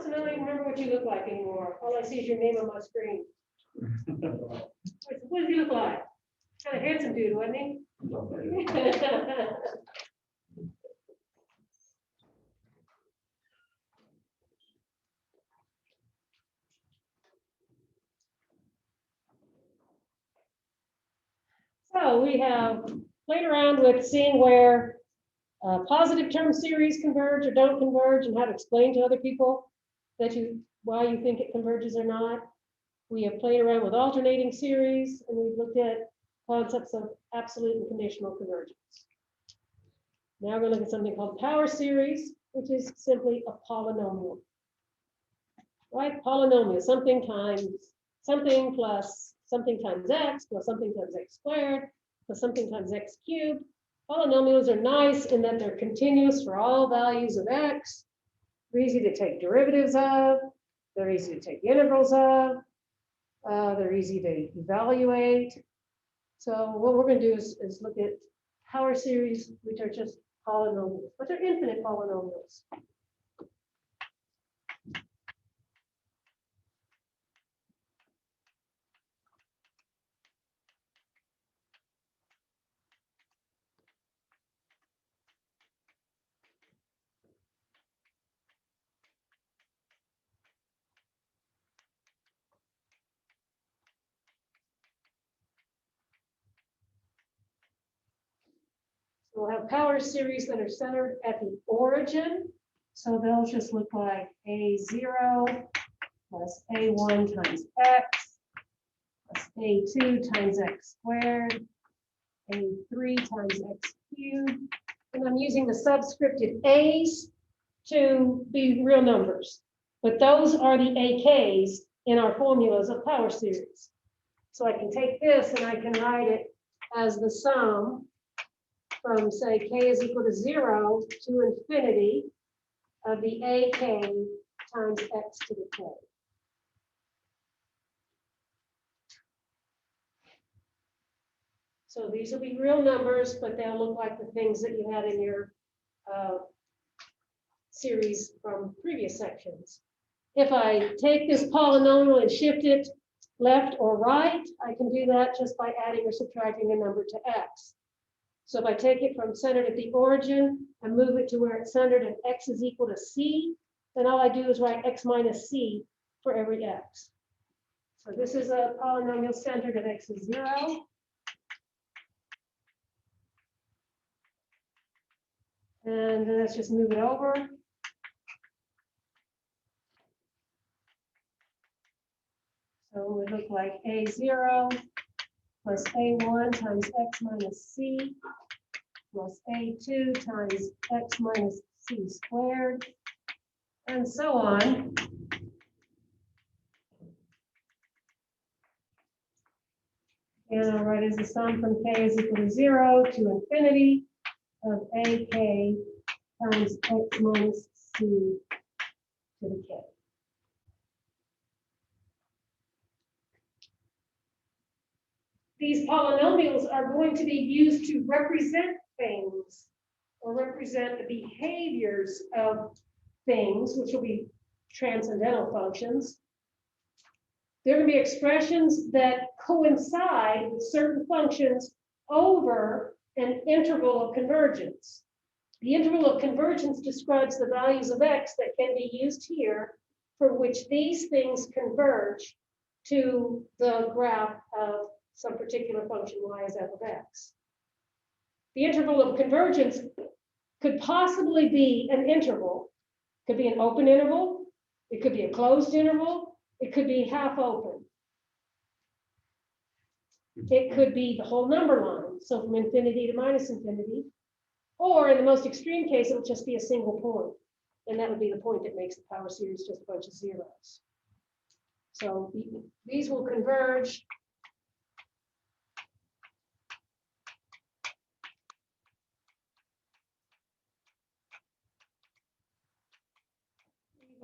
Austin, I don't even remember what you look like anymore. All I see is your name on my screen. What does he look like? Kind of handsome dude, wasn't he? So we have played around with seeing where positive term series converge or don't converge, and how to explain to other people that why you think it converges or not. We have played around with alternating series, and we've looked at concepts of absolute and conditional convergence. Now we're going to look at something called power series, which is simply a polynomial. Right? Polynomial, something times something plus something times x plus something times x squared plus something times x cubed. Polynomials are nice in that they're continuous for all values of x. They're easy to take derivatives of. They're easy to take integrals of. They're easy to evaluate. So what we're going to do is look at power series, which are just polynomials, but they're infinite polynomials. We'll have power series that are centered at the origin. So they'll just look like A0 plus A1 times x plus A2 times x squared, A3 times x cubed. And I'm using the subscripted a's to be real numbers. But those are the AKs in our formulas of power series. So I can take this and I can write it as the sum from, say, k is equal to 0 to infinity of the AK times x to the k. So these will be real numbers, but they'll look like the things that you had in your series from previous sections. If I take this polynomial and shift it left or right, I can do that just by adding or subtracting a number to x. So if I take it from centered at the origin and move it to where it's centered and x is equal to c, then all I do is write x minus c for every x. So this is a polynomial centered at x is 0. And then let's just move it over. So it would look like A0 plus A1 times x minus c plus A2 times x minus c squared, and so on. And I'll write as a sum from k is equal to 0 to infinity of AK times x minus c to the k. These polynomials are going to be used to represent things or represent the behaviors of things, which will be transcendental functions. There are going to be expressions that coincide with certain functions over an interval of convergence. The interval of convergence describes the values of x that can be used here for which these things converge to the graph of some particular function y is f of x. The interval of convergence could possibly be an interval. It could be an open interval. It could be a closed interval. It could be half open. It could be the whole number line, so from infinity to minus infinity. Or in the most extreme case, it would just be a single point. And that would be the point that makes the power series just a bunch of zeros. So these will converge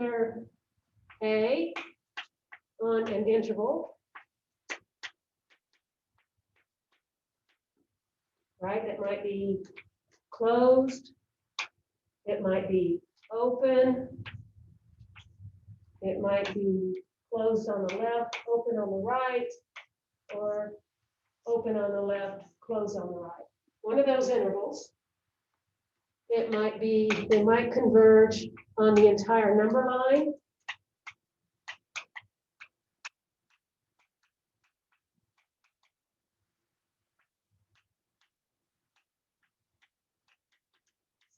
either A on an interval, right? That might be closed. It might be open. It might be closed on the left, open on the right, or open on the left, closed on the right. One of those intervals. It might be, they might converge on the entire number line.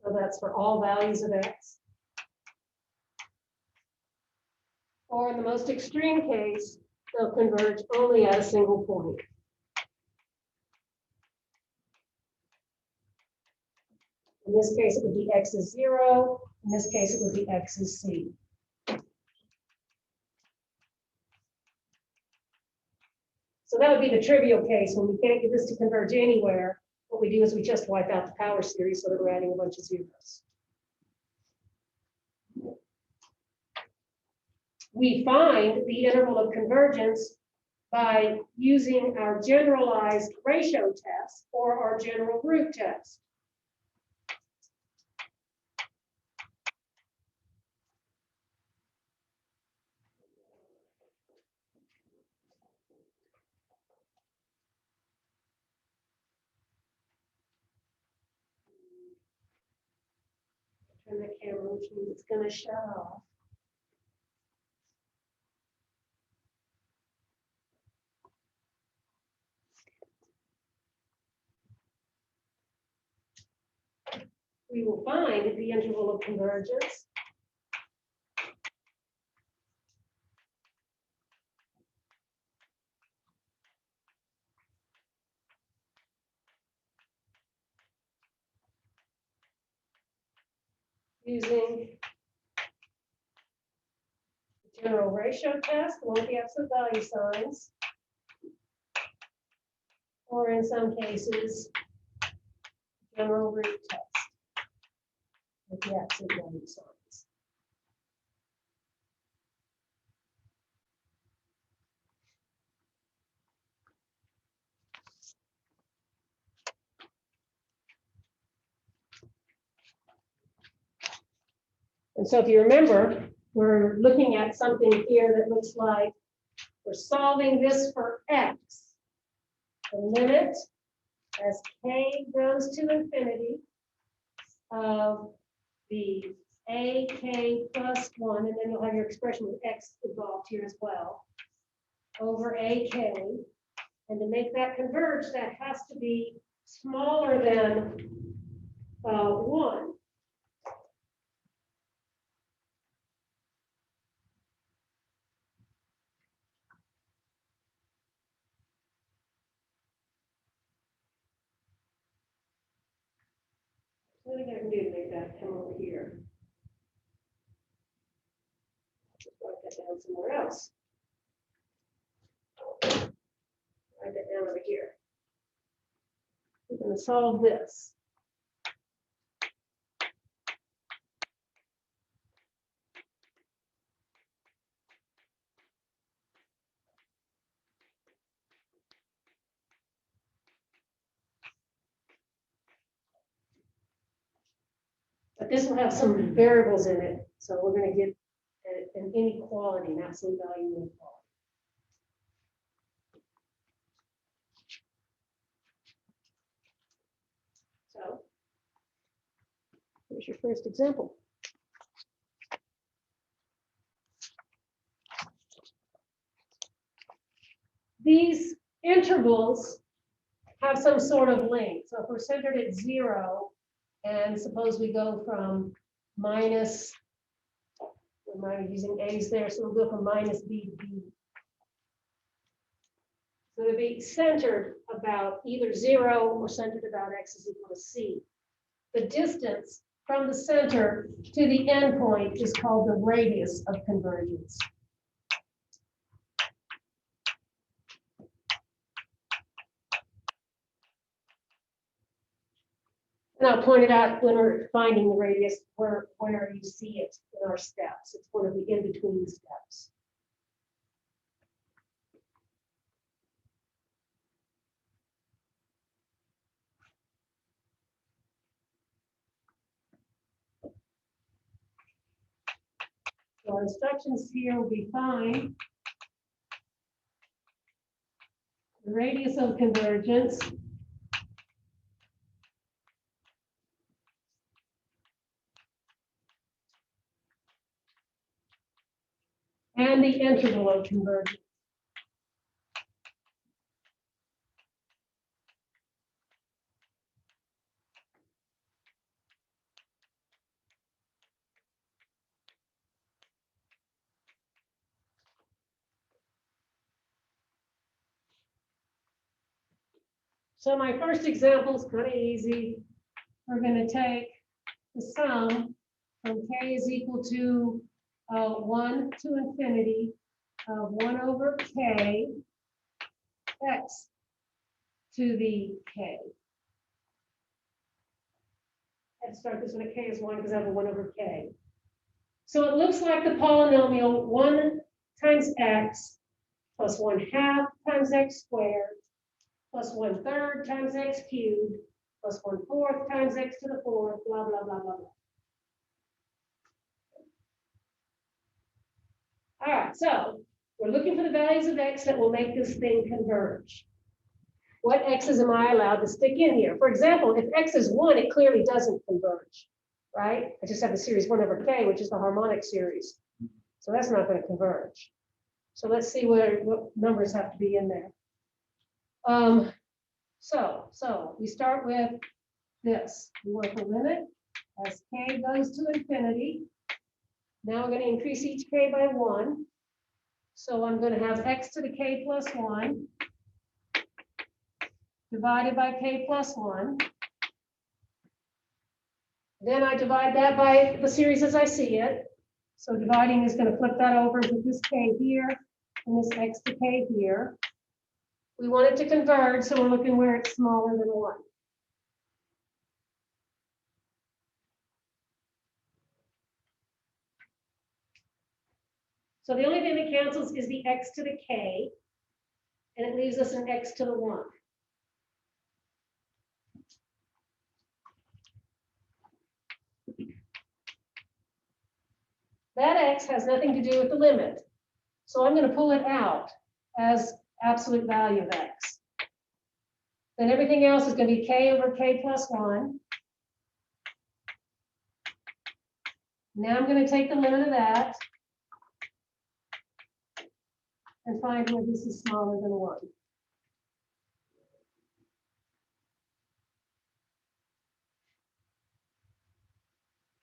So that's for all values of x. Or in the most extreme case, they'll converge only at a single point. In this case, it would be x is 0. In this case, it would be x is c. So that would be the trivial case when we can't get this to converge anywhere. What we do is we just wipe out the power series so that we're adding a bunch of zeros. We find the interval of convergence by using our generalized ratio test or our general root test. Turn the camera, which means it's going to shut off. We will find the interval of convergence using the general ratio test, the one with the absolute value signs, or in some cases, general root test with the absolute value signs. And so if you remember, we're looking at something here that looks like we're solving this for x. The limit as k goes to infinity of the ak plus 1, and then you'll have your expression with x involved here as well, over ak. And to make that converge, that has to be smaller than 1. What are we going to do to make that come over here? Just write that down somewhere else. Write that down over here. We're going to solve this. But this will have some variables in it, so we're going to get an inequality, an absolute value inequality. So here's your first example. These intervals have some sort of length. So if we're centered at 0, and suppose we go from minus, we're using a's there, so we'll go from minus b to b. So to be centered about either 0 or centered about x is equal to c. The distance from the center to the endpoint is called the radius of convergence. And I'll point it out when we're finding the radius where you see it in our steps. It's one of the in-between steps. So our instructions here will be find the radius of convergence and the integral of convergence. So my first example is kind of easy. We're going to take the sum from k is equal to 1 to infinity of 1 over k x to the k. Let's start this one at k is 1 because I have a 1 over k. So it looks like the polynomial 1 times x plus 1/2 times x squared plus 1/3 times x cubed plus 1/4 times x to the 4th, blah, blah, blah, blah, blah. All right, so we're looking for the values of x that will make this thing converge. What x's am I allowed to stick in here? For example, if x is 1, it clearly doesn't converge, right? I just have the series 1 over k, which is the harmonic series. So that's not going to converge. So let's see what numbers have to be in there. So we start with this. We work a limit as k goes to infinity. Now we're going to increase each k by 1. So I'm going to have x to the k plus 1 divided by k plus 1. Then I divide that by the series as I see it. So dividing is going to flip that over and put this k here and this x to k here. We want it to converge, so we're looking where it's smaller than 1. So the only thing that cancels is the x to the k, and it leaves us an x to the 1. That x has nothing to do with the limit. So I'm going to pull it out as absolute value of x. Then everything else is going to be k over k plus 1. Now I'm going to take the limit of that and find where this is smaller than 1.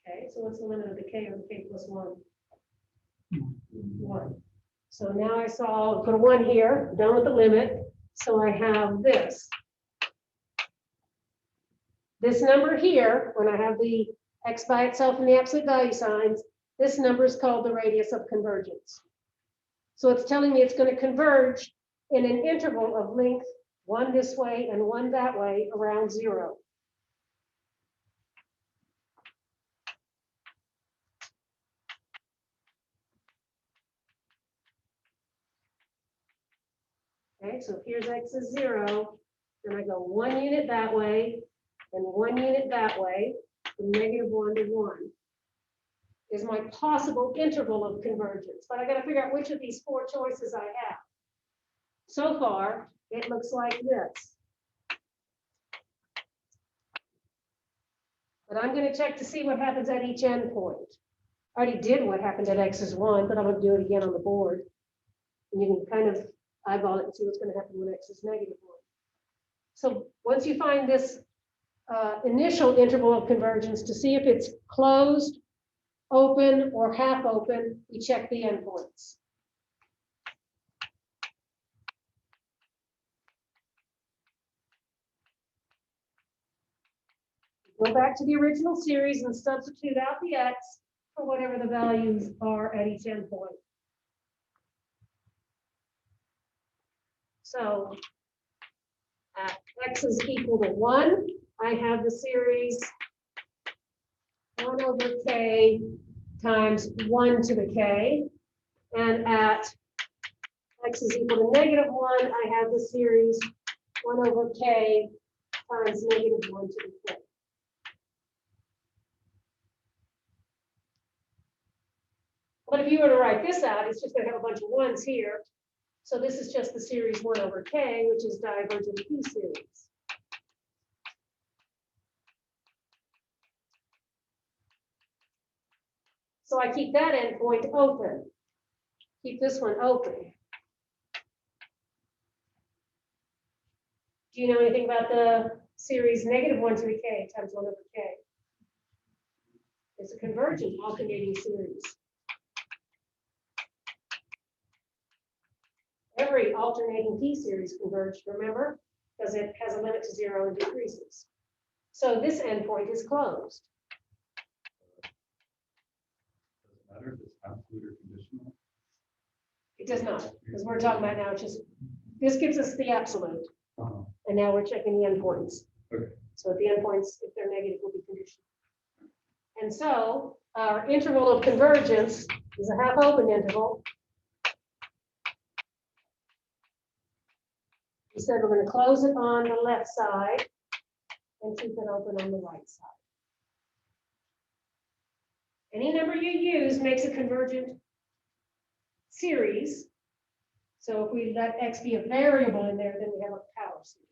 Okay, so what's the limit of the k over k plus 1? 1. So now I saw, I'll put a 1 here, done with the limit. So I have this. This number here, when I have the x by itself and the absolute value signs, this number is called the radius of convergence. So it's telling me it's going to converge in an interval of length 1 this way and 1 that way around 0. Okay, so here's x is 0, then I go 1 unit that way and 1 unit that way, from -1 to 1 is my possible interval of convergence. But I got to figure out which of these 4 choices I have. So far, it looks like this. But I'm going to check to see what happens at each endpoint. I already did what happened at x is 1, but I'm going to do it again on the board. And you can kind of eyeball it and see what's going to happen when x is -1. So once you find this initial interval of convergence, to see if it's closed, open, or half open, we check the endpoints. Go back to the original series and substitute out the x for whatever the values are at each endpoint. So at x is equal to 1, I have the series 1 over k times 1 to the k. And at x is equal to -1, I have the series 1 over k times -1 to the k. But if you were to write this out, it's just going to have a bunch of ones here. So this is just the series 1 over k, which is divergent P series. So I keep that endpoint open. Keep this one open. Do you know anything about the series -1 to the k times 1 over k? It's a convergent alternating series. Every alternating P series converged, remember? Because it has a limit to 0 and decreases. So this endpoint is closed. Does it matter if it's absolute or conditional? It does not, because we're talking about now just, this gives us the absolute. And now we're checking the endpoints. Okay. So at the endpoints, if they're negative, will be conditional. And so our interval of convergence is a half open interval. We said we're going to close it on the left side and keep it open on the right side. Any number you use makes a convergent series. So if we let x be a variable in there, then we have a power series.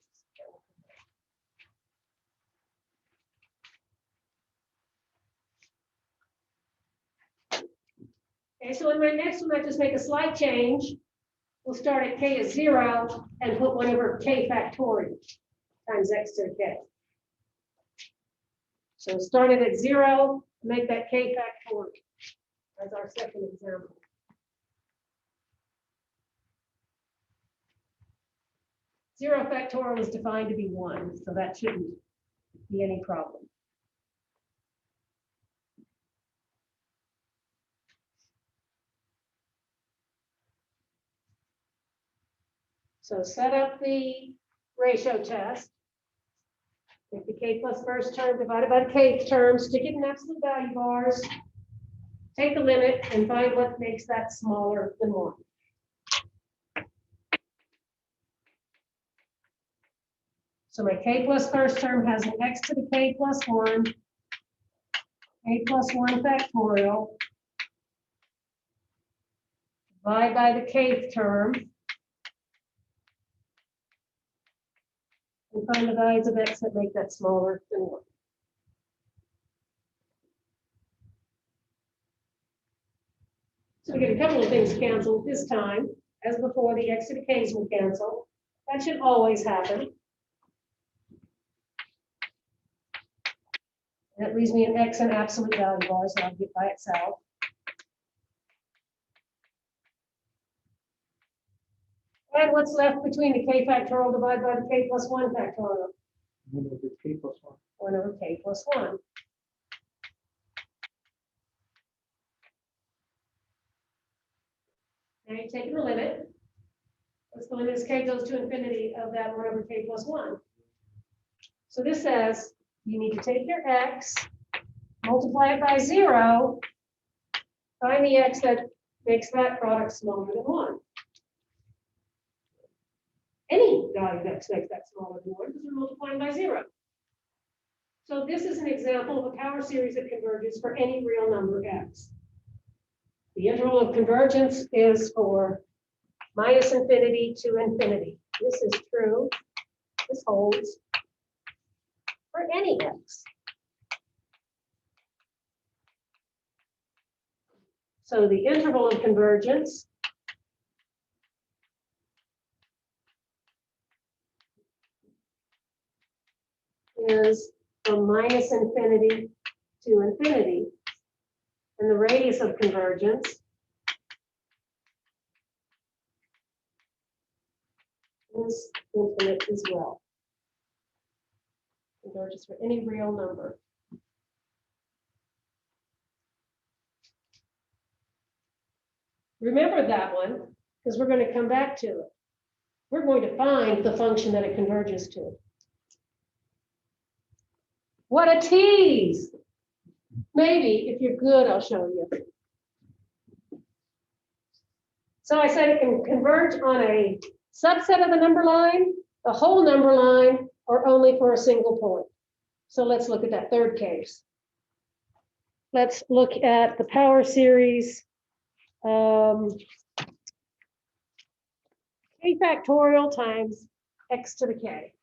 Okay, so in my next one, I just make a slight change. We'll start at k is 0 and put 1 over k factorial times x to the k. So start it at 0, make that k factorial as our second example. Zero factorial is defined to be 1, so that shouldn't be any problem. So set up the ratio test. Take the k plus first term divided by the kth term, stick it in absolute value bars, take the limit, and find what makes that smaller than 1. So my k plus first term has an x to the k plus 1, k plus 1 factorial, divide by the kth term, and find the values of x that make that smaller than 1. So we get a couple of things canceled this time. As before, the x to the k's will cancel. That should always happen. That leaves me an x in absolute value bars, so I'll get by itself. And what's left between the k factorial divided by the k plus 1 factorial? 1 over k plus 1. 1 over k plus 1. Now you're taking the limit. What's the limit as k goes to infinity of that 1 over k plus 1? So this says you need to take your x, multiply it by 0, find the x that makes that product smaller than 1. Any value that makes that smaller than 1 because we're multiplying by 0. So this is an example of a power series that converges for any real number x. The interval of convergence is for minus infinity to infinity. This is true. This holds for any x. So the interval of convergence is from minus infinity to infinity, and the radius of convergence is infinite as well. Converges for any real number. Remember that one, because we're going to come back to it. We're going to find the function that it converges to. What a tease! Maybe, if you're good, I'll show you. So I said it can converge on a subset of the number line, the whole number line, or only for a single point. So let's look at that third case. Let's look at the power series K factorial times x to the k.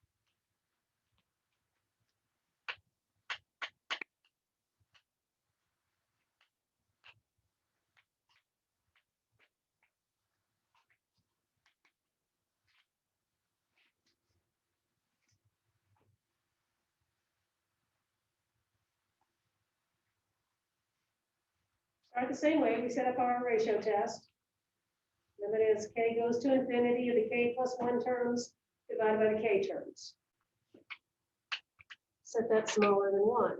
Start the same way we set up our ratio test. Limit is k goes to infinity of the k plus 1 terms divided by the k terms. Set that smaller than 1.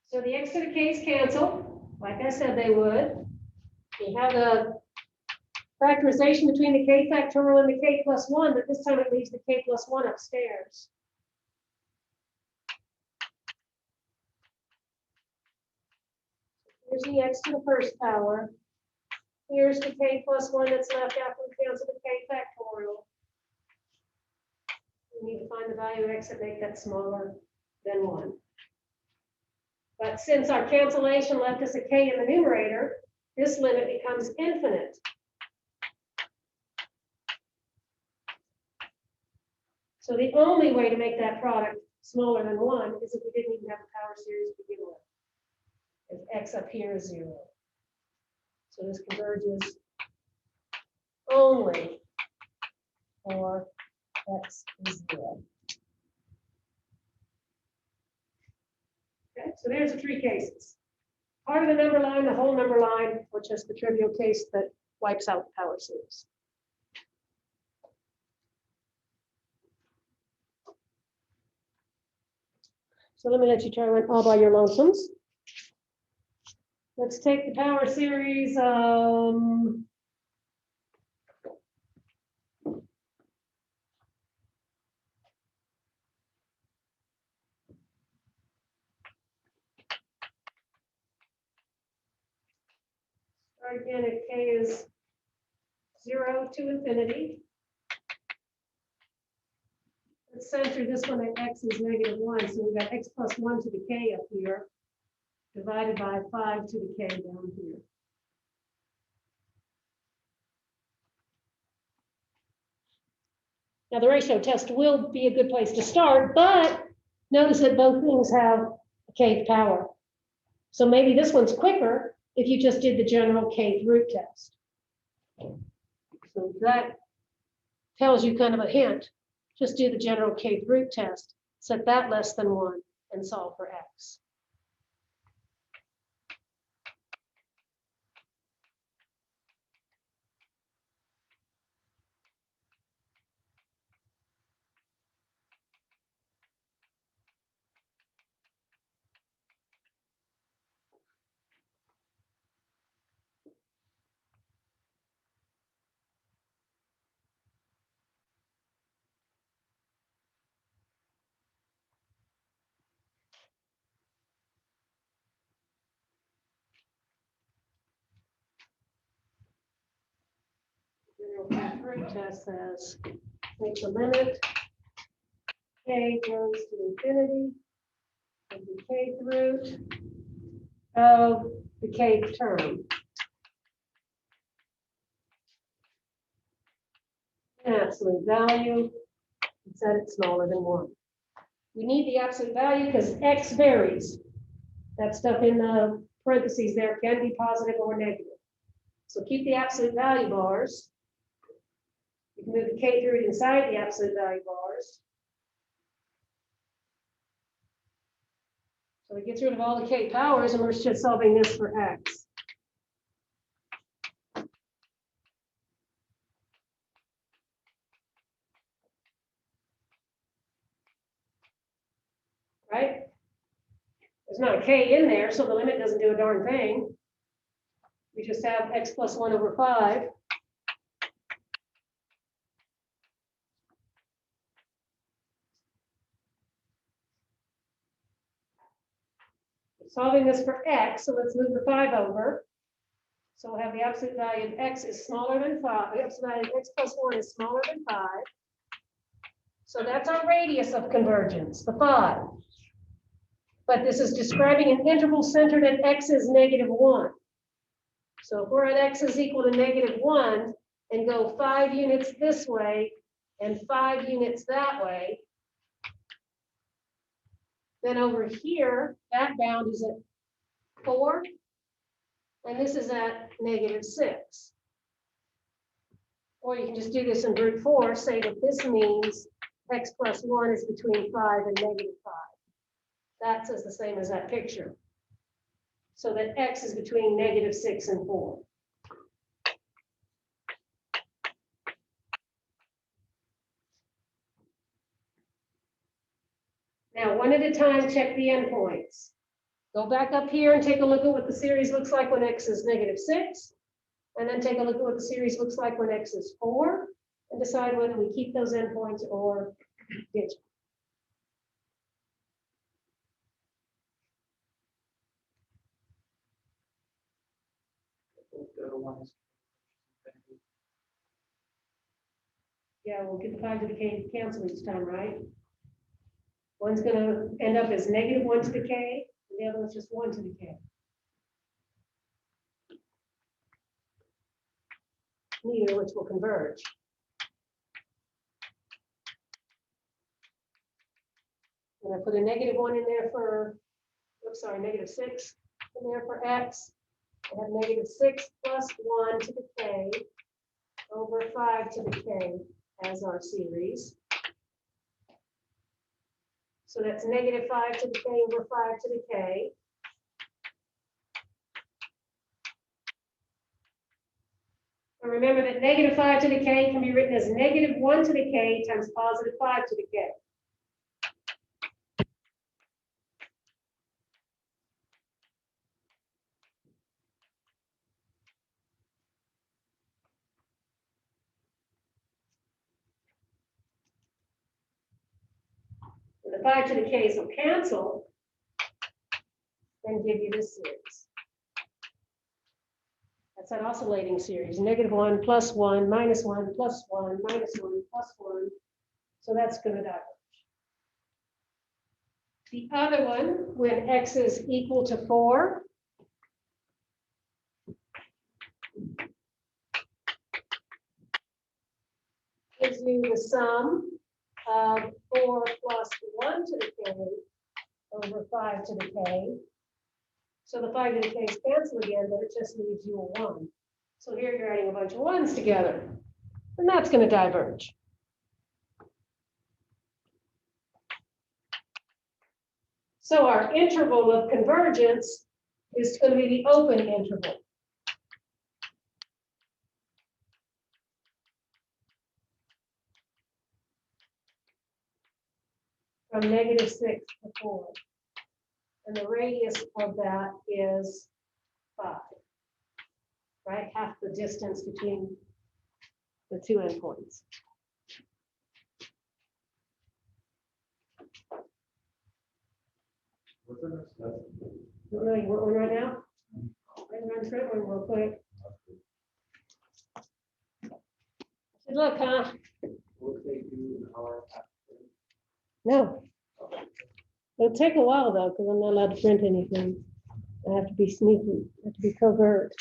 So the x to the k's cancel, like I said they would. We have a factorization between the k factorial and the k plus 1, but this time it leaves the k plus 1 upstairs. Here's the x to the first power. Here's the k plus 1 that's left after we cancel the k factorial. We need to find the value of x and make that smaller than 1. But since our cancellation left us a k in the numerator, this limit becomes infinite. So the only way to make that product smaller than 1 is if we didn't even have a power series to begin with. If x up here is 0. So this converges only for x is 0. Okay, so there's the 3 cases. Part of the number line, the whole number line, or just the trivial case that wipes out the power series. So let me let you try one all by your lonesomes. Let's take the power series. Start again if k is 0 to infinity. Let's center this one at x is -1, so we've got x plus 1 to the k up here, divided by 5 to the k down here. Now the ratio test will be a good place to start, but notice that both things have a kth power. So maybe this one's quicker if you just did the general kth root test. So that tells you kind of a hint. Just do the general kth root test, set that less than 1, and solve for x. General kth root test says, take the limit, k goes to infinity, of the kth root of the kth term. Absolute value, and set it smaller than 1. We need the absolute value because x varies. That stuff in the parentheses there can be positive or negative. So keep the absolute value bars. You can move the kth root inside the absolute value bars. So it gets rid of all the k powers, and we're just solving this for x. Right? There's not a k in there, so the limit doesn't do a darn thing. We just have x plus 1 over 5. Solving this for x, so let's move the 5 over. So we'll have the absolute value of x is smaller than 5. The absolute value of x plus 1 is smaller than 5. So that's our radius of convergence, the 5. But this is describing an interval centered at x is -1. So if we're at x is equal to -1 and go 5 units this way and 5 units that way, then over here, that bound is at 4, and this is at -6. Or you can just do this in brute force, say that this means x plus 1 is between 5 and -5. That's the same as that picture. So that x is between -6 and 4. Now, one at a time, check the endpoints. Go back up here and take a look at what the series looks like when x is -6. And then take a look at what the series looks like when x is 4. And decide whether we keep those endpoints or ditch them. Go to 1 is. Yeah, we'll get the 5 to the k cancel each time, right? One's going to end up as -1 to the k, and the other one's just 1 to the k. Neither of which will converge. And I put a -1 in there for, oops, sorry, -6 in there for x. I have -6 plus 1 to the k over 5 to the k as our series. So that's -5 to the k over 5 to the k. And remember that -5 to the k can be written as -1 to the k times +5 to the k. And the 5 to the k's will cancel and give you this series. That's an oscillating series, -1 plus 1 minus 1 plus 1 minus 1 plus 1. So that's going to diverge. The other one, when x is equal to 4, gives you the sum of 4 plus 1 to the k over 5 to the k. So the 5 to the k's cancel again, but it just leaves you a 1. So here you're adding a bunch of 1s together, and that's going to diverge. So our interval of convergence is going to be the open interval. From -6 to 4. And the radius of that is 5, right? Half the distance between the two endpoints. What's the next lesson? You know, you want one right now? Let's run through it real quick. Good luck, huh? Will they do an hour after? No. It'll take a while though, because I'm not allowed to print anything. I have to be sneaky, I have to be covert.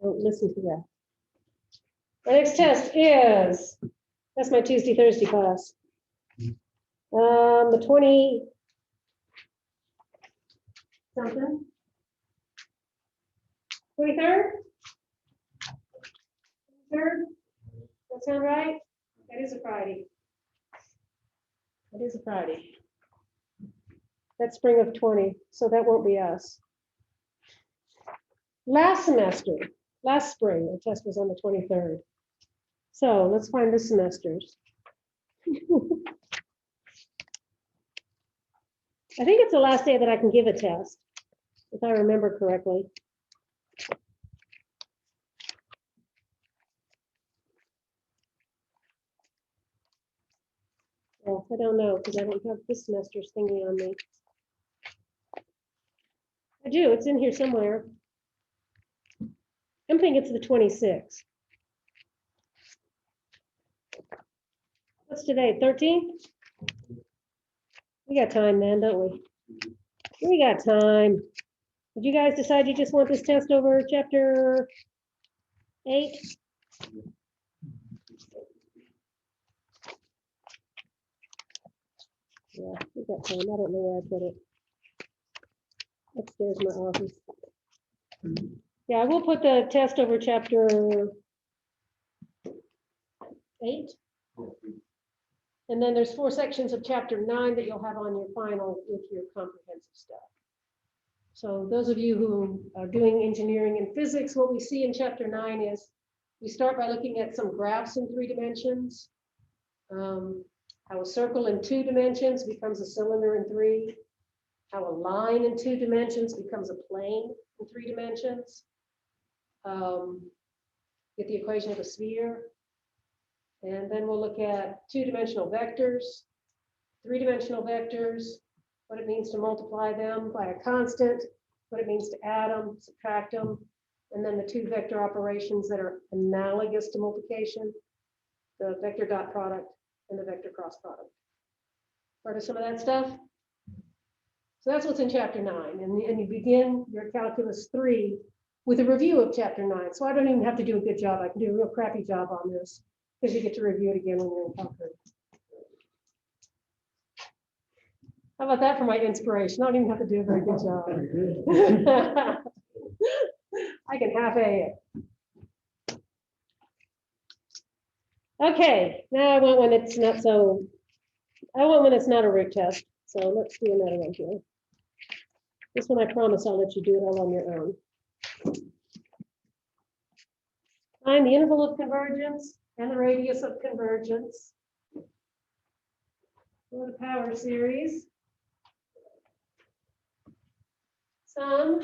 Don't listen to that. The next test is, that's my Tuesday, Thursday class. The 20 something. 23rd? 23rd? That sound right? That is a Friday. It is a Friday. That's spring of 20, so that won't be us. Last semester, last spring, the test was on the 23rd. So let's find this semester's. I think it's the last day that I can give a test, if I remember correctly. Well, I don't know, because I don't have this semester's thingy on me. I do, it's in here somewhere. I'm thinking it's the 26th. What's today, 13th? We got time then, don't we? We got time. Did you guys decide you just want this test over chapter 8? Yeah, we got time. I don't know where I put it. Upstairs in my office. Yeah, I will put the test over chapter 8. And then there's 4 sections of chapter 9 that you'll have on your final with your comprehensive stuff. So those of you who are doing engineering and physics, what we see in chapter 9 is we start by looking at some graphs in 3 dimensions. How a circle in 2 dimensions becomes a cylinder in 3. How a line in 2 dimensions becomes a plane in 3 dimensions. Get the equation of a sphere. And then we'll look at 2-dimensional vectors, 3-dimensional vectors, what it means to multiply them by a constant, what it means to add them, subtract them, and then the 2 vector operations that are analogous to multiplication, the vector dot product and the vector cross product. Part of some of that stuff? So that's what's in chapter 9, and you begin your calculus 3 with a review of chapter 9. So I don't even have to do a good job. I can do a real crappy job on this because you get to review it again when you're in calculus. How about that for my inspiration? I don't even have to do a very good job. I can half-A it. Okay, now I want one that's not so, I want one that's not a root test. So let's do another one here. This one I promise I'll let you do it all on your own. Find the interval of convergence and the radius of convergence for the power series. Sum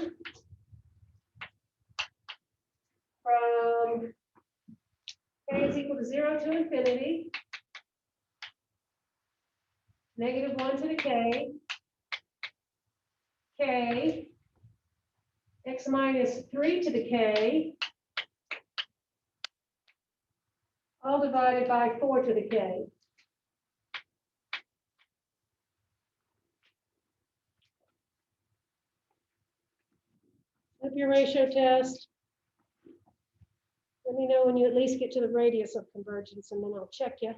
from k is equal to 0 to infinity, -1 to the k, k, x minus 3 to the k, all divided by 4 to the k. Up your ratio test. Let me know when you at least get to the radius of convergence, and then I'll check you.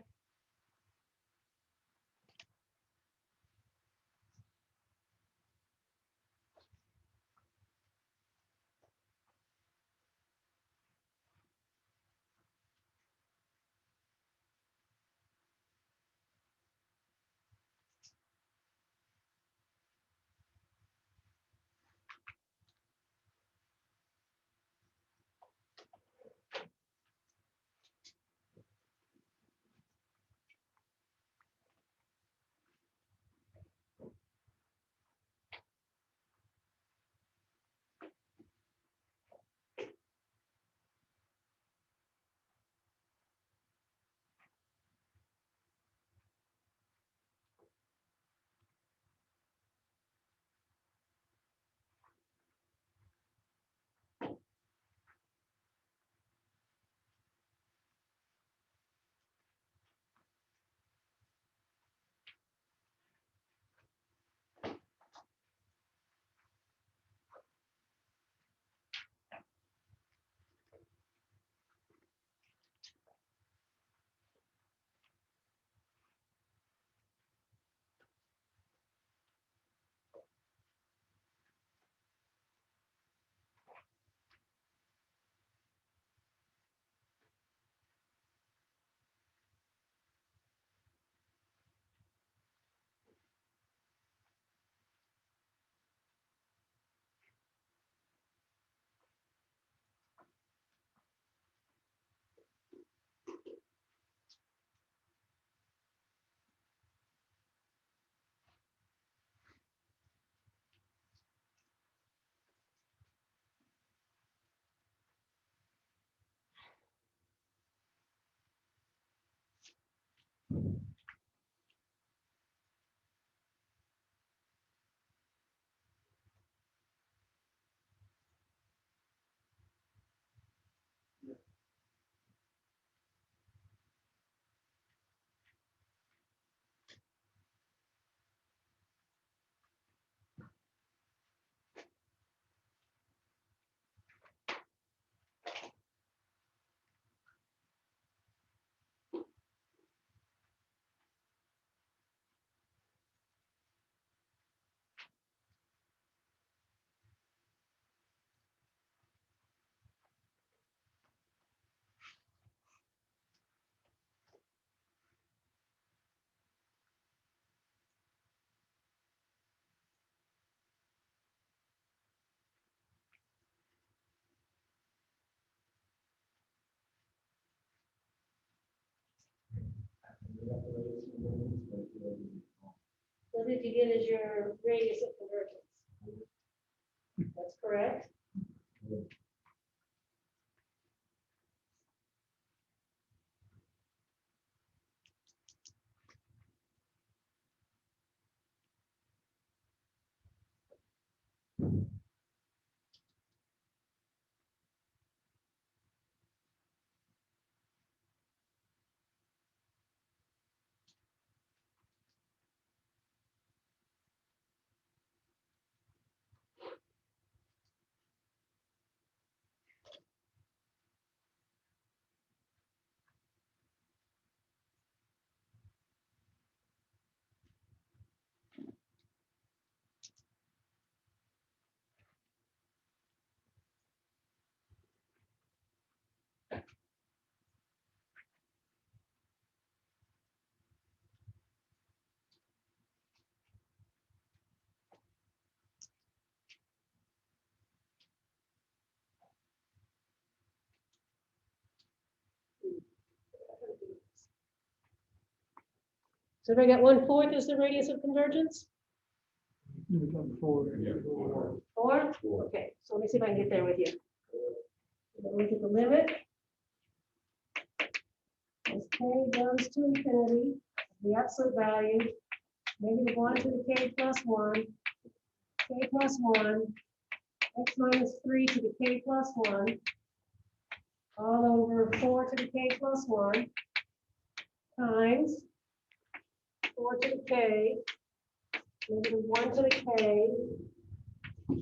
What did you get as your radius of convergence? That's correct. So we got 1/4 is the radius of convergence? Four? Okay, so let me see if I can get there with you. Look at the limit. As k goes to infinity, the absolute value, -1 to the k plus 1, k plus 1, x minus 3 to the k plus 1, all over 4 to the k plus 1, times 4 to the k, -1 to the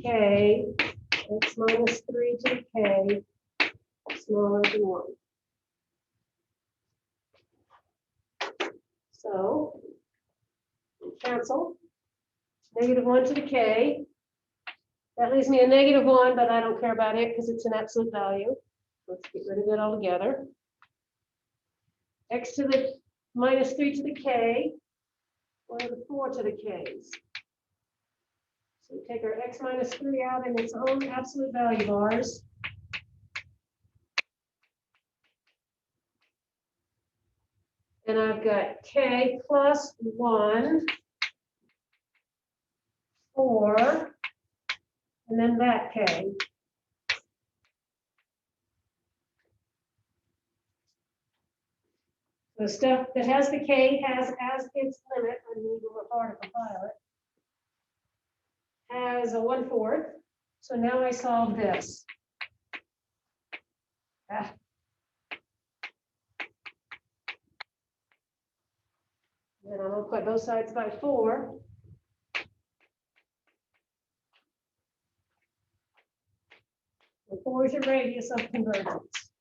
k, x minus 3 to the k, smaller than 1. So, cancel, -1 to the k. That leaves me a -1, but I don't care about it because it's an absolute value. Let's get rid of it altogether. X to the -3 to the k, or the 4 to the k's. So we take our x minus 3 out in its own absolute value bars. And I've got k plus 1, 4, and then that k. The stuff that has the k has as its limit, I need to work hard to compile it, has a 1/4. So now I solve this. Then I'll multiply both sides by 4. And 4 is your radius of convergence.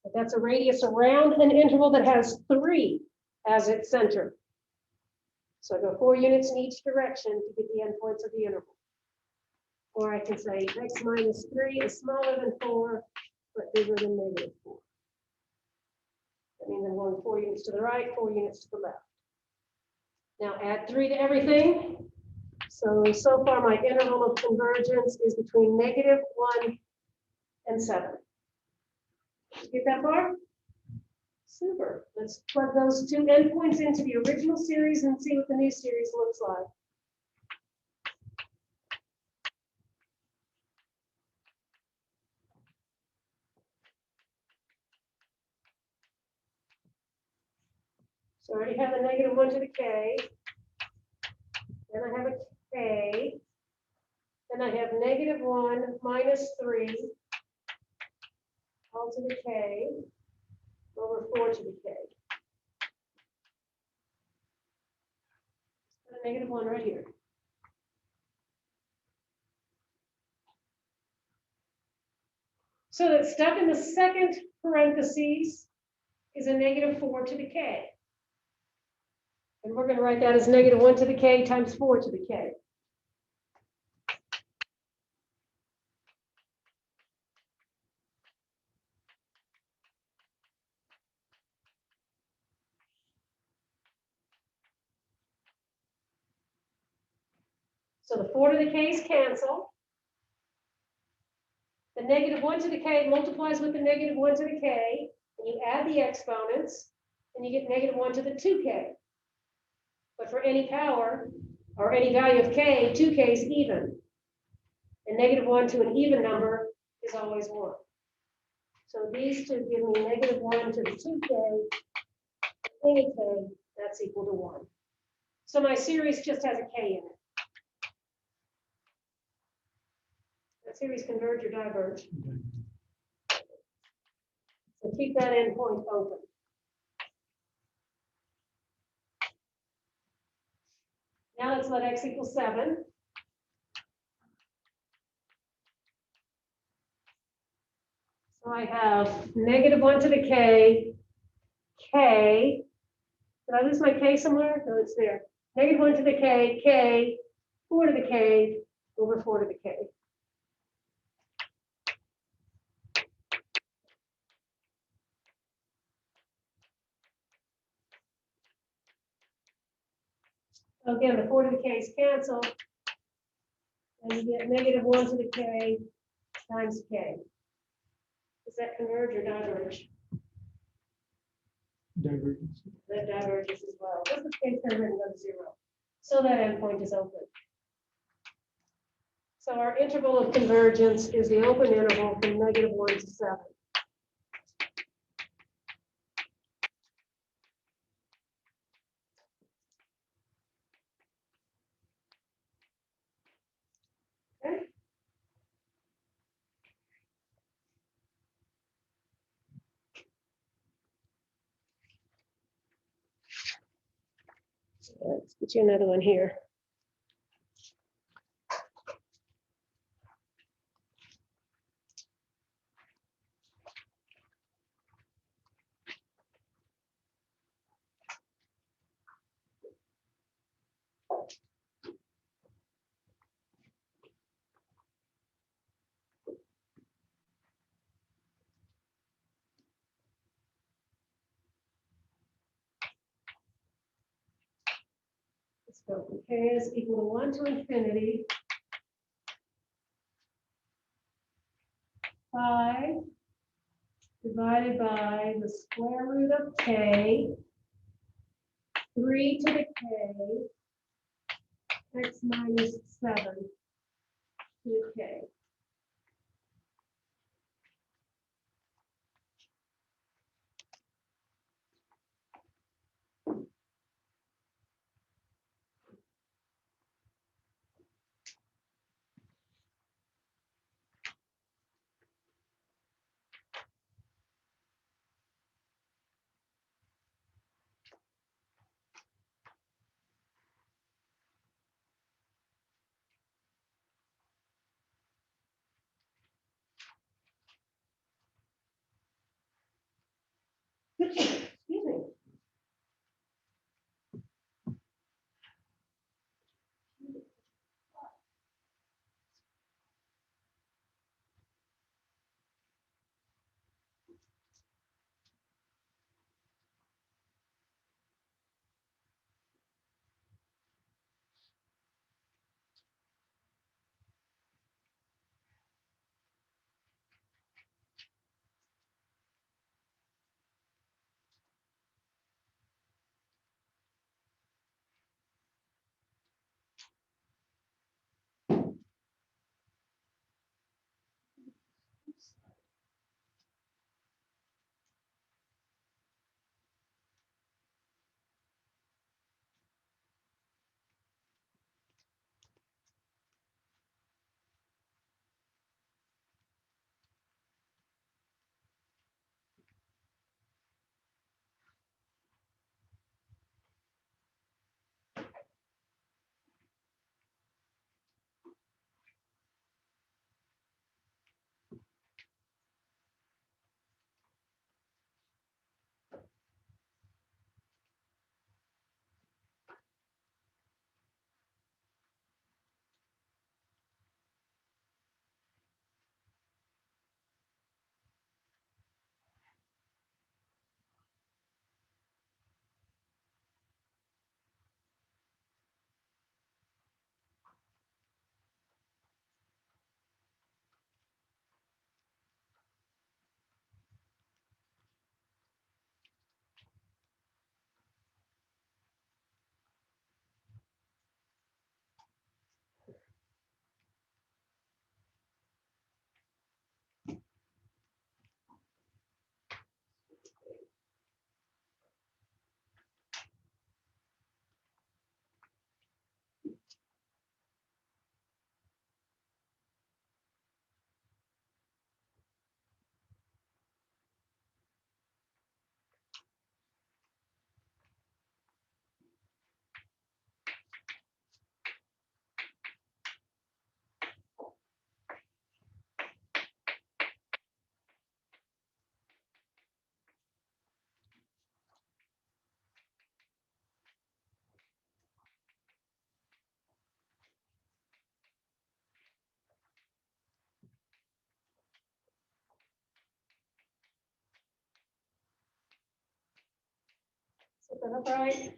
But that's a radius around an interval that has 3 as its center. So I go 4 units in each direction to get the endpoints of the interval. Or I can say x minus 3 is smaller than 4, but bigger than -4. That means I'm going 4 units to the right, 4 units to the left. Now add 3 to everything. So far my interval of convergence is between -1 and 7. Get that far? Super. Let's plug those 2 endpoints into the original series and see what the new series looks like. So I already have a -1 to the k. Then I have a k. Then I have -1 minus 3 all to the k over 4 to the k. Put a -1 right here. So that stuff in the second parentheses is a -4 to the k. And we're going to write that as -1 to the k times 4 to the k. So the 4 to the k's cancel. The -1 to the k multiplies with the -1 to the k, and you add the exponents, and you get -1 to the 2k. But for any power, or any value of k, 2k is even. And -1 to an even number is always 1. So these two give me -1 to the 2k, any k, that's equal to 1. So my series just has a k in it. That series converge or diverge. So keep that endpoint open. Now let's let x equal 7. So I have -1 to the k, k. Did I lose my k somewhere? No, it's there. -1 to the k, k, 4 to the k, over 4 to the k. So again, the 4 to the k's cancel. And you get -1 to the k times k. Does that converge or diverge? Divergence. That diverges as well. This is k turn and go to 0. So that endpoint is open. So our interval of convergence is the open interval from -1 to 7. Okay. Let's get you another one here. Let's go from k is equal to 1 to infinity. 5 divided by the square root of k, 3 to the k, x minus 7 to the k. Excuse me. Put that upright.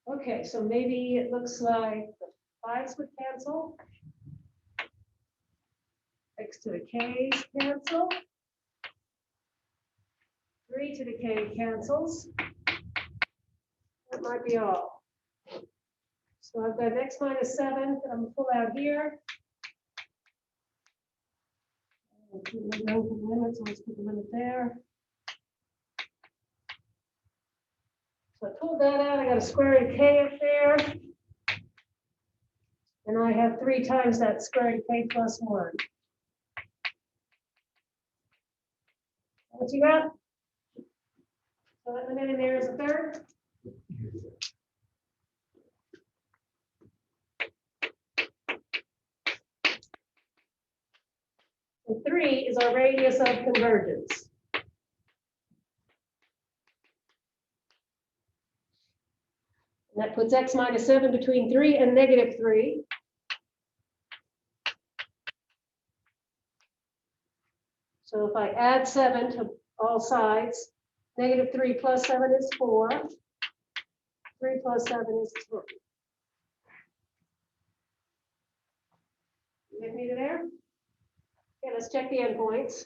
Okay, so maybe it looks like the 5s would cancel. X to the K's cancel. 3 to the K cancels. That might be all. So I've got X minus 7 that I'm gonna pull out here. Limit, so let's put the limit there. So I pulled that out, I got a square root of K up there. And I have 3 times that square root of K plus 1. What you got? So that limit in there is a third. And 3 is our radius of convergence. And that puts X minus 7 between 3 and negative 3. So if I add 7 to all sides, negative 3 plus 7 is 4. 3 plus 7 is 10. You get me to there? Okay, let's check the endpoints.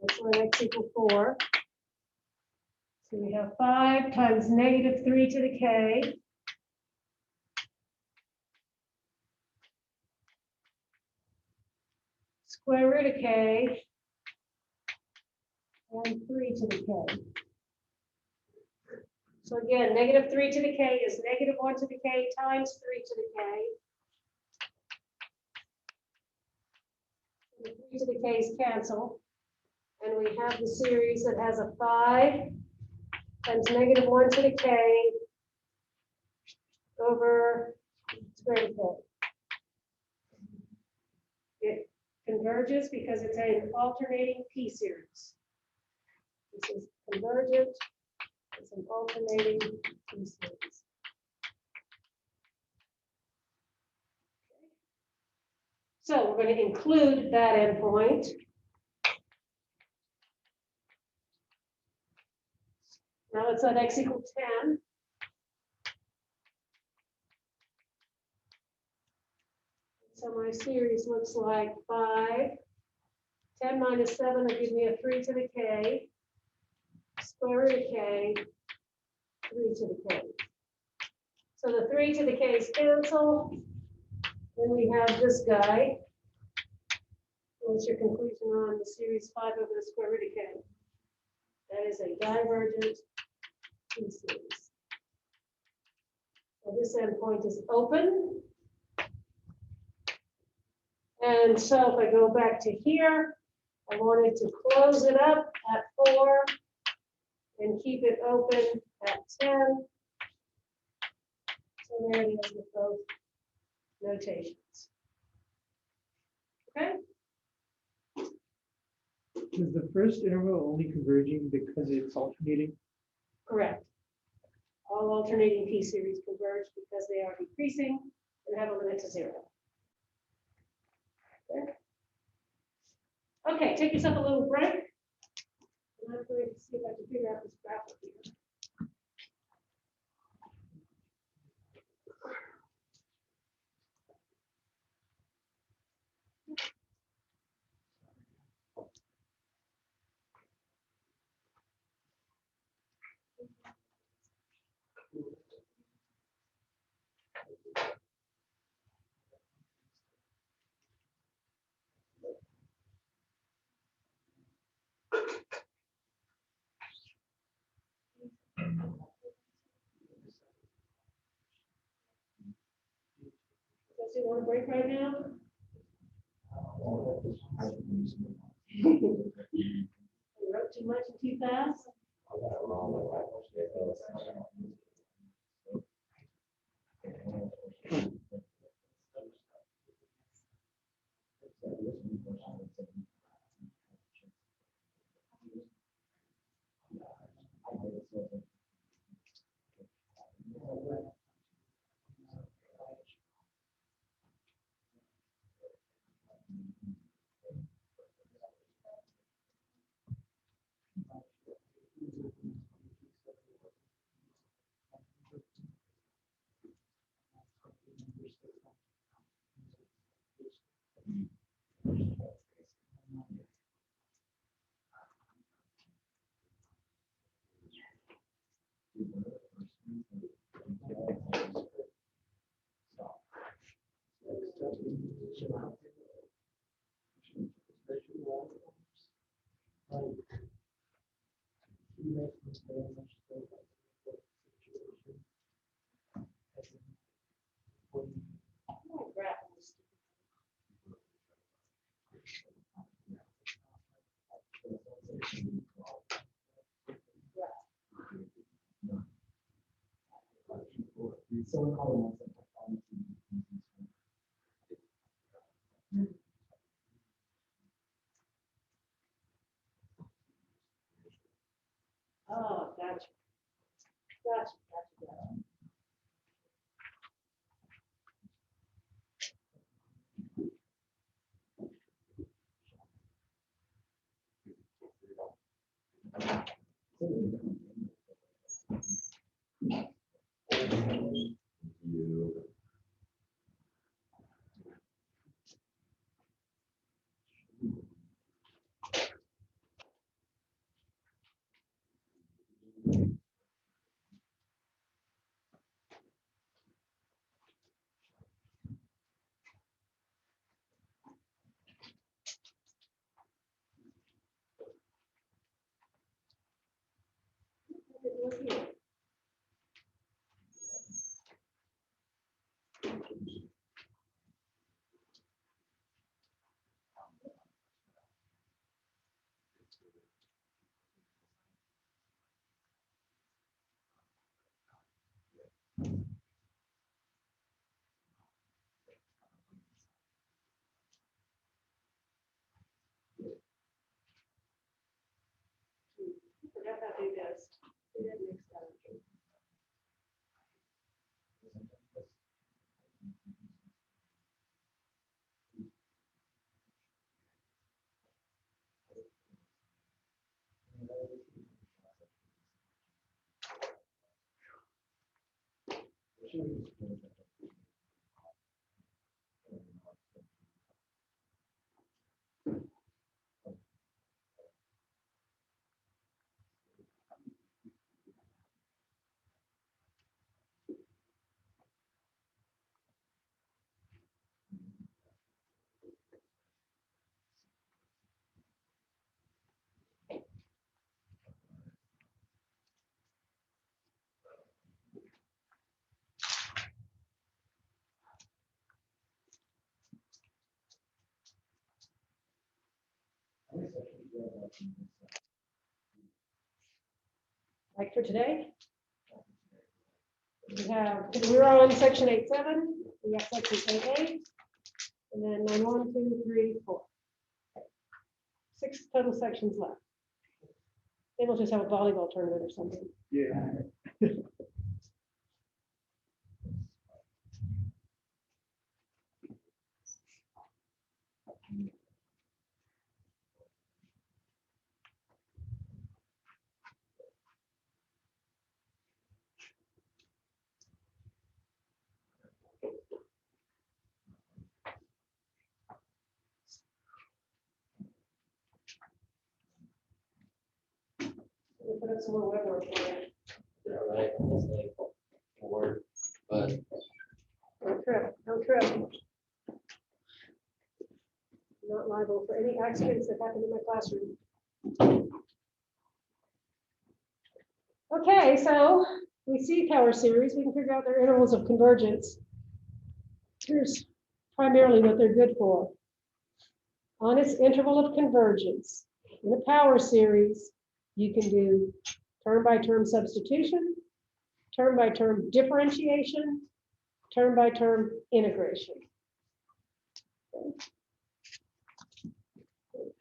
Let's let X equal 4. So we have 5 times negative 3 to the K. Square root of K. And 3 to the K. So again, negative 3 to the K is negative 1 to the K times 3 to the K. The 3 to the K's cancel. And we have the series that has a 5 times negative 1 to the K over square root of K. It converges because it's an alternating P series. This is convergent. It's an alternating P series. So we're going to include that endpoint. Now let's let X equal 10. So my series looks like 5. 10 minus 7 will give me a 3 to the K. Square root of K. 3 to the K. So the 3 to the K's cancel. Then we have this guy. What's your conclusion on the series 5 over the square root of K? That is a divergent P series. So this endpoint is open. And so if I go back to here, I wanted to close it up at 4 and keep it open at 10. So there it is with both notations. Okay? Is the first interval only converging because it's alternating? Correct. All alternating P series converge because they are decreasing and have a limit to 0. Okay, take yourself a little break. And I'm going to see if I can figure out this graph up here. Does you want a break right now? You wrote too much and too fast? Oh, gotcha. Gotcha, gotcha. Forgot how to do this. We didn't mix that up. Like for today? We're on section 8.7, we got section 8.8, and then 9.1, 2, 3, 4. 6 total sections left. Maybe we'll just have a volleyball tournament or something. Yeah. We'll put up some more web work for you. Yeah, right, it's like work, but Don't trip, don't trip. Not liable for any accidents that happen in my classroom. Okay, so we see power series, we can figure out their intervals of convergence. Here's primarily what they're good for. On its interval of convergence, in a power series, you can do term-by-term substitution, term-by-term differentiation, term-by-term integration. Okay.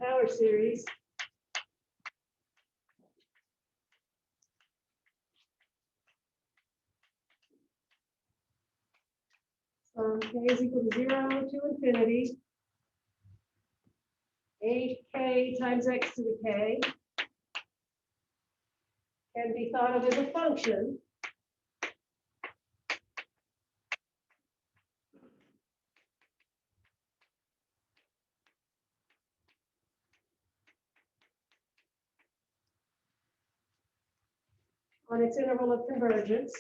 Power series. K is equal to 0 to infinity. 8k times x to the k can be thought of as a function on its interval of convergence.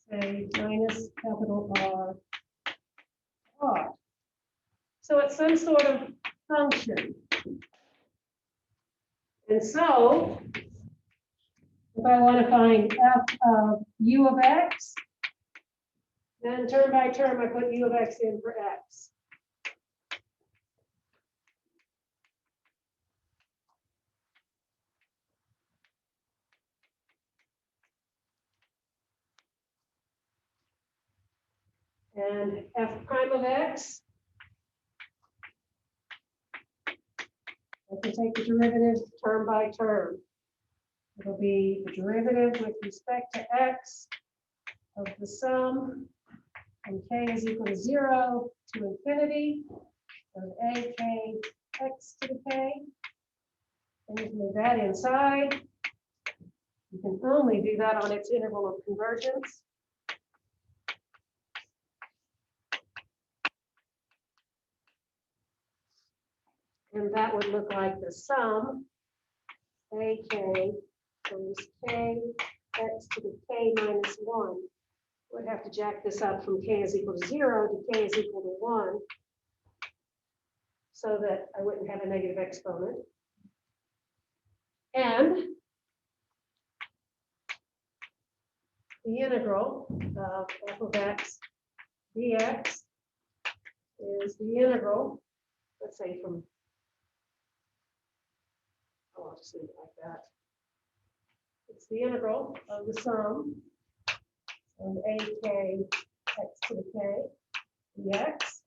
Say minus capital R. So it's some sort of function. And so if I want to find f of u of x, then term by term, I put u of x in for x. And f prime of x, I can take the derivative term by term. It'll be the derivative with respect to x of the sum from k is equal to 0 to infinity of a k x to the k. And you can move that inside. You can only do that on its interval of convergence. And that would look like the sum ak times k x to the k minus 1. Would have to jack this up from k is equal to 0 to k is equal to 1 so that I wouldn't have a negative exponent. And the integral of f of x dx is the integral, let's say from, oh, I'll just leave it like that. It's the integral of the sum of ak x to the k dx.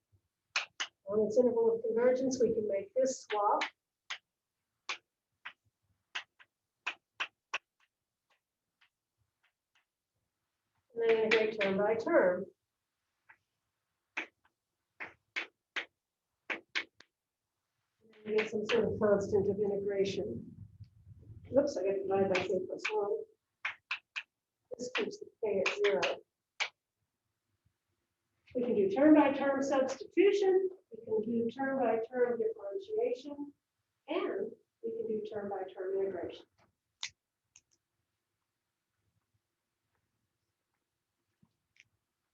On its interval of convergence, we can make this swap. And then integrate term by term. And then get some sort of constant of integration. Oops, I got to divide by k plus 1. This keeps the k at 0. We can do term by term substitution. We can do term by term differentiation. And we can do term by term integration.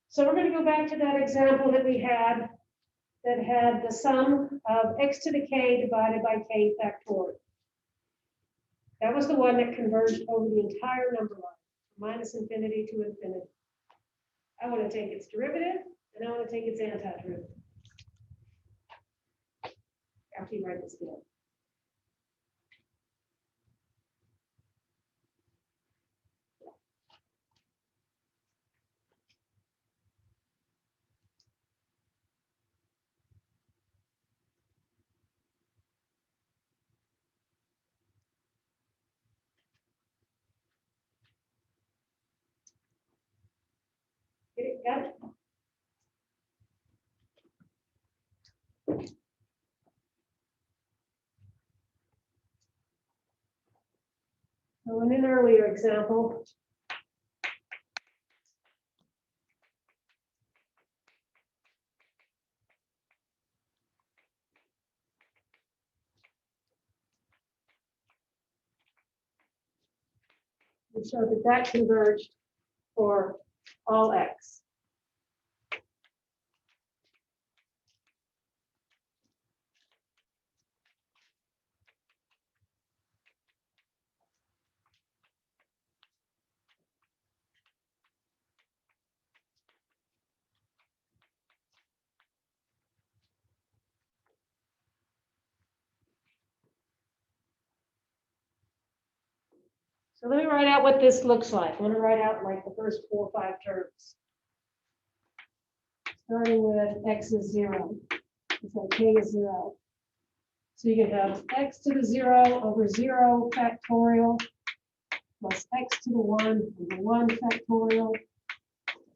So we're going to go back to that example that we had that had the sum of x to the k divided by k factorial. That was the one that converged over the entire number line, from minus infinity to infinity. I want to take its derivative, and I want to take its antiderivative. After you write this down. Get it? Got it? So in an earlier example, we showed that that converged for all x. So let me write out what this looks like. I'm going to write out like the first 4 or 5 terms. Starting with x is 0. So k is 0. So you can have x to the 0 over 0 factorial plus x to the 1 over 1 factorial.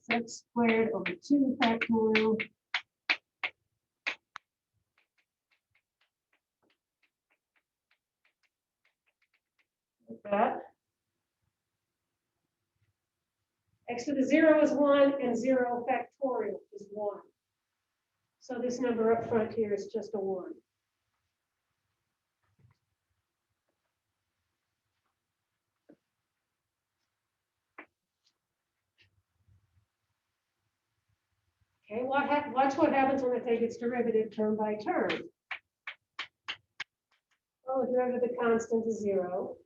That's x squared over 2 factorial. Like that. X to the 0 is 1, and 0 factorial is 1. So this number up front here is just a 1. Okay, watch what happens when I take its derivative term by term. Well, the derivative of the constant is 0.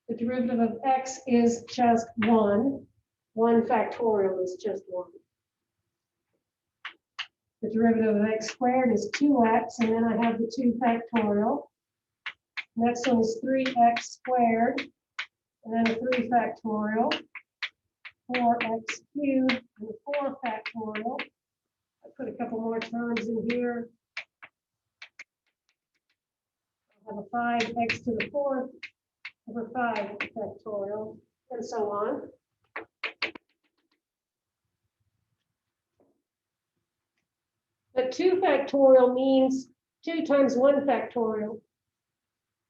The derivative of x is just 1. 1 factorial is just 1. The derivative of x squared is 2x, and then I have the 2 factorial. Next one is 3x squared, and then a 3 factorial. 4x cubed, and a 4 factorial. I put a couple more terms in here. I have a 5x to the 4th over 5 factorial, and so on. But 2 factorial means 2 times 1 factorial.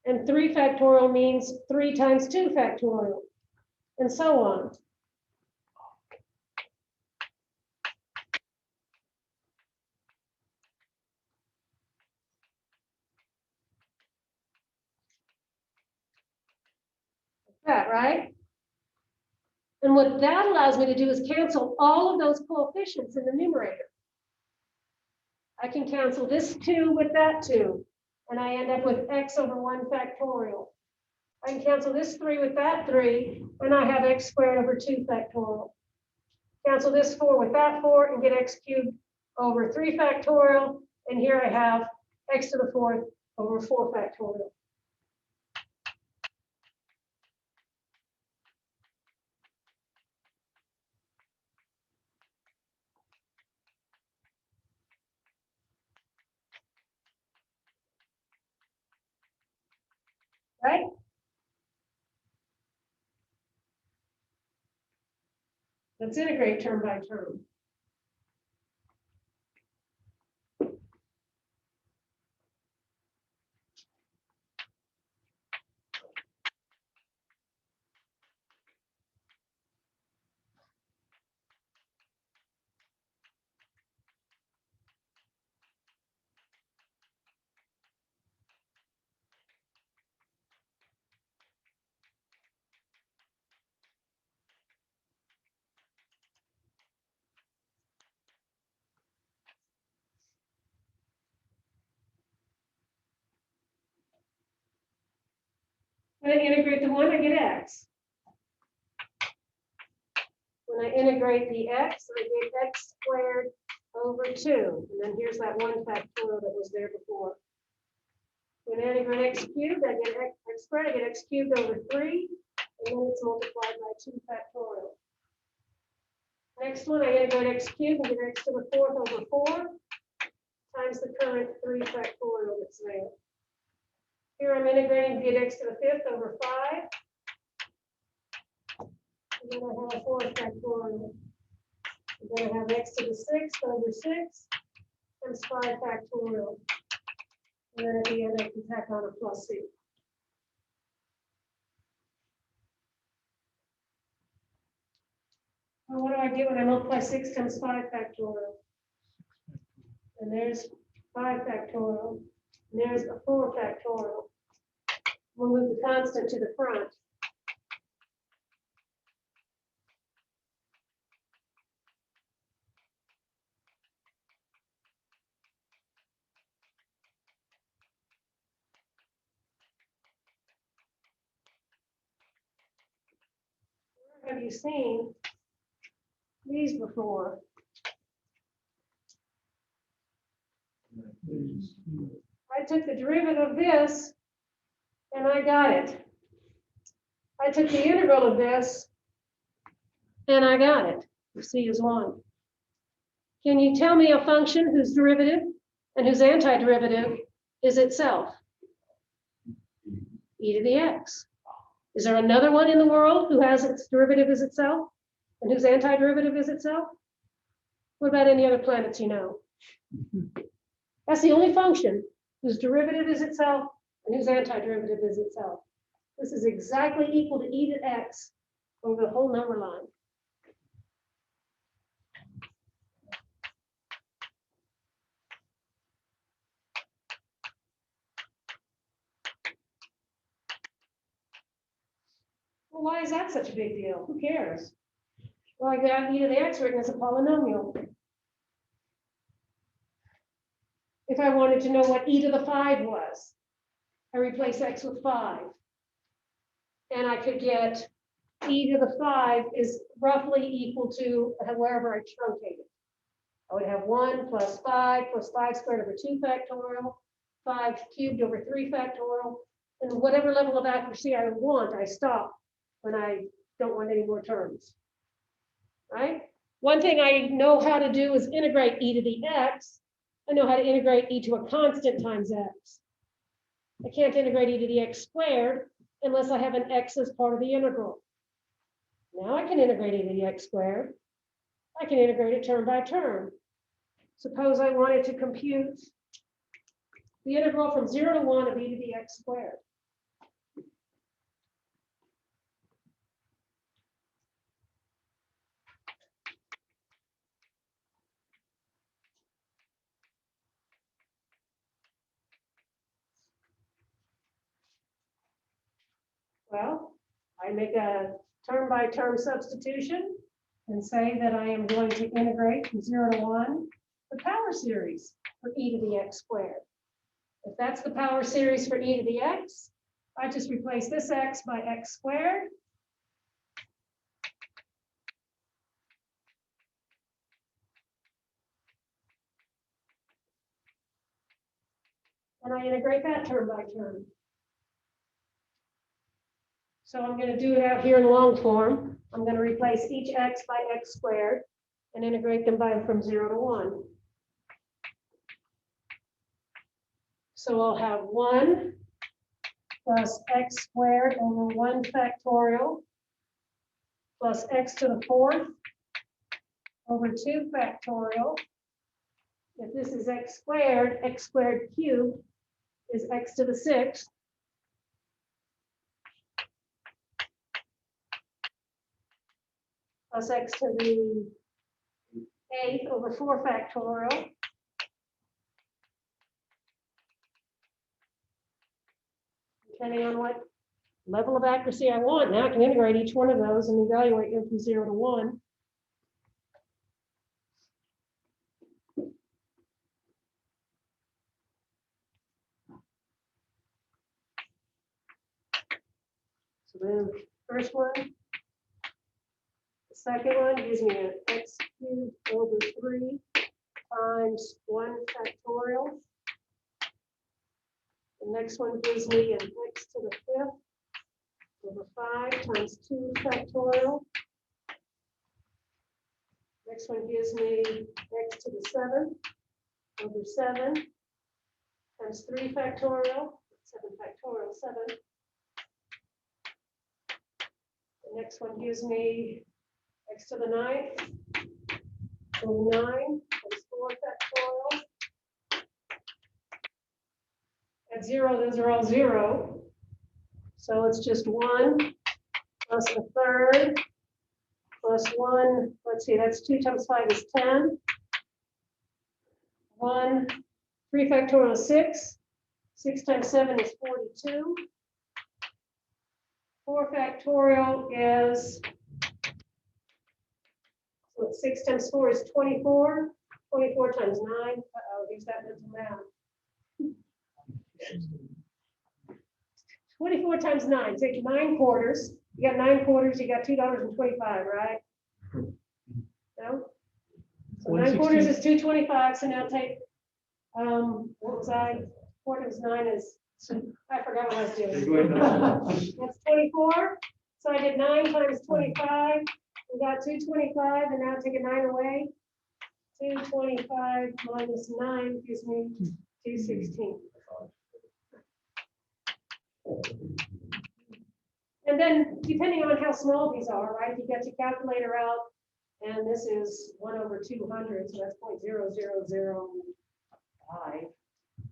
And 3 factorial means 3 times 2 factorial, and so on. That, right? And what that allows me to do is cancel all of those coefficients in the numerator. I can cancel this 2 with that 2, and I end up with x over 1 factorial. I can cancel this 3 with that 3, and I have x squared over 2 factorial. Cancel this 4 with that 4 and get x cubed over 3 factorial, and here I have x to the 4th over 4 factorial. Right? Let's integrate term by term. When I integrate the 1, I get x. When I integrate the x, I get x squared over 2. And then here's that 1 factorial that was there before. When I integrate x cubed, I get x squared, I get x cubed over 3. And then it's multiplied by 2 factorial. Next one, I integrate x cubed and get x to the 4th over 4 times the current 3 factorial that's there. Here I'm integrating to get x to the 5th over 5. And then I have a 4 factorial. And then I have x to the 6th over 6 times 5 factorial. And then at the end, I can tack on a plus c. Well, what do I get when I multiply 6 times 5 factorial? And there's 5 factorial. And there's a 4 factorial. We'll move the constant to the front. Where have you seen these before? I took the derivative of this and I got it. I took the integral of this and I got it. C is 1. Can you tell me a function whose derivative and whose antiderivative is itself? E to the x. Is there another one in the world who has its derivative as itself and whose antiderivative is itself? What about any other planets you know? That's the only function whose derivative is itself and whose antiderivative is itself. This is exactly equal to e to x over the whole number line. Well, why is that such a big deal? Who cares? Well, I got e to the x written as a polynomial. If I wanted to know what e to the 5 was, I replace x with 5. And I could get e to the 5 is roughly equal to wherever I truncate it. I would have 1 plus 5 plus 5 squared over 2 factorial, 5 cubed over 3 factorial, and whatever level of accuracy I want, I stop when I don't want any more terms, right? One thing I know how to do is integrate e to the x. I know how to integrate e to a constant times x. I can't integrate e to the x squared unless I have an x as part of the integral. Now I can integrate e to the x squared. I can integrate it term by term. Suppose I wanted to compute the integral from 0 to 1 of e to the x squared. Well, I make a term by term substitution and say that I am going to integrate from 0 to 1 the power series for e to the x squared. If that's the power series for e to the x, I just replace this x by x squared. And I integrate that term by term. So I'm going to do it out here in long form. I'm going to replace each x by x squared and integrate them from 0 to 1. So I'll have 1 plus x squared over 1 factorial plus x to the 4th over 2 factorial. If this is x squared cubed is x to the 6th. Plus x to the 8th over 4 factorial. Depending on what level of accuracy I want. Now I can integrate each one of those and evaluate them from 0 to 1. So then first one, the second one gives me an x cubed over 3 times 1 factorial. The next one gives me an x to the 5th over 5 times 2 factorial. Next one gives me x to the 7th over 7 times 3 factorial, 7 factorial, 7. The next one gives me x to the 9th over 9 times 4 factorial. At 0, those are all 0. So it's just 1 plus the 3rd plus 1. Let's see, that's 2 times 5 is 10. 1, 3 factorial is 6. 6 times 7 is 42. 4 factorial is, so 6 times 4 is 24. 24 times 9. Uh-oh, here's that mental math. 24 times 9, take 9 quarters. You got 9 quarters, you got $2.25, right? No? So 9 quarters is $2.25, so now take, what was I? 4 times 9 is, I forgot what I was doing. That's 24. So I did 9 times 25. We got 225, and now take a 9 away. 225 minus 9 gives me 216. And then depending on how small these are, right, if you get your calculator out, and this is 1/200, so that's 0.0005.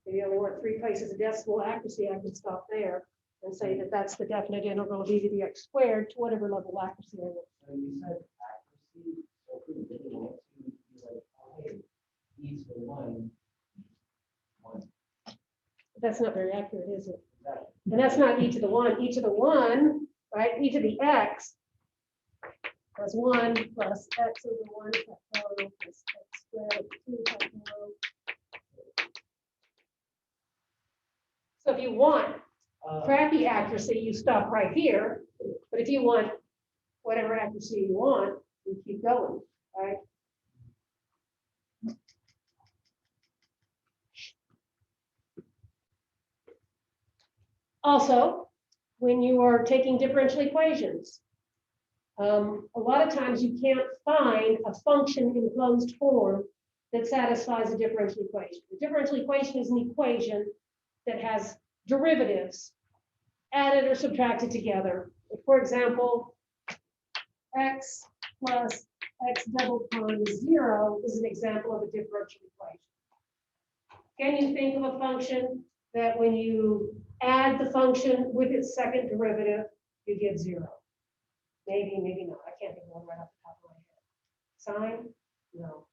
If you only want 3 places of decimal accuracy, I could stop there and say that that's the definite integral of e to the x squared to whatever level of accuracy I want. So you said accuracy, so if we really want to be like, oh, hey, e to the one. That's not very accurate, is it? Exactly. And that's not e to the 1. E to the 1, right? E to the x plus 1 plus x over 1 factorial plus x squared 2 factorial. So if you want crappy accuracy, you stop right here. But if you want whatever accuracy you want, you keep going, right? Also, when you are taking differential equations, a lot of times you can't find a function in closed form that satisfies a differential equation. The differential equation is an equation that has derivatives added or subtracted together. For example, x plus x double times 0 is an example of a differential equation. Can you think of a function that when you add the function with its second derivative, you get 0? Maybe, maybe not. I can't think of one right off the top of my head. Sine? No.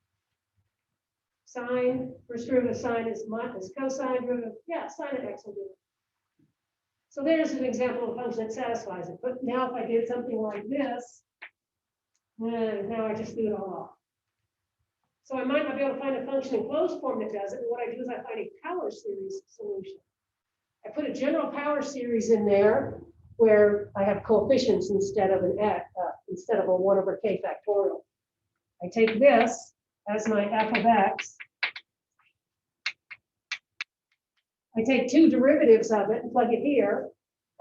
Sine, first derivative of sine is cosine derivative. Yeah, sine of x will do it. So there's an example of a function that satisfies it. But now if I did something like this, now I just threw it all off. So I might not be able to find a function in closed form that does it. And what I do is I find a power series solution. I put a general power series in there where I have coefficients instead of a 1/k factorial. I take this as my f of x. I take 2 derivatives of it and plug it here.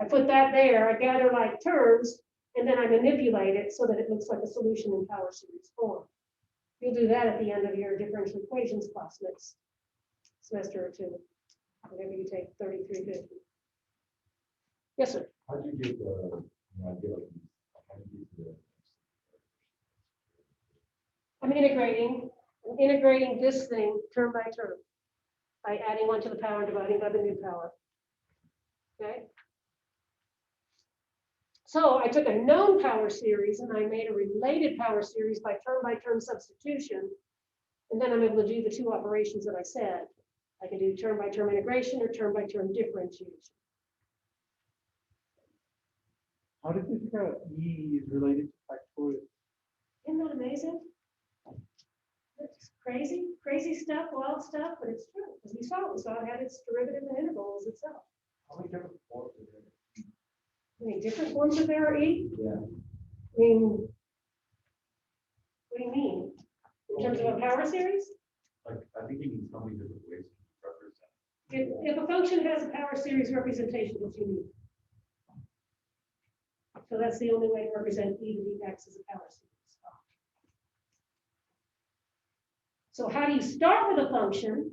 I put that there, I gather like terms, and then I manipulate it so that it looks like a solution in power series form. You'll do that at the end of your differential equations class next semester or 2, whenever you take 3350. Yes, sir. How do you get the idea of how do you get I'm integrating this thing term by term by adding 1 to the power and dividing by the new power. Okay. So I took a known power series and I made a related power series by term substitution. And then I'm able to do the 2 operations that I said. I can do term by term integration or term by term differentiation. How did you figure out E is related to factorial? Isn't that amazing? It's crazy stuff, wild stuff, but it's true. Because we saw it had its derivative and integrals itself. How many different forms are there? Any different forms of error E? Yeah. I mean, what do you mean? In terms of a power series? like, I think you need so many different ways to represent. If a function has a power series representation, it's unique. So that's the only way to represent e to the x as a power series. So how do you start with a function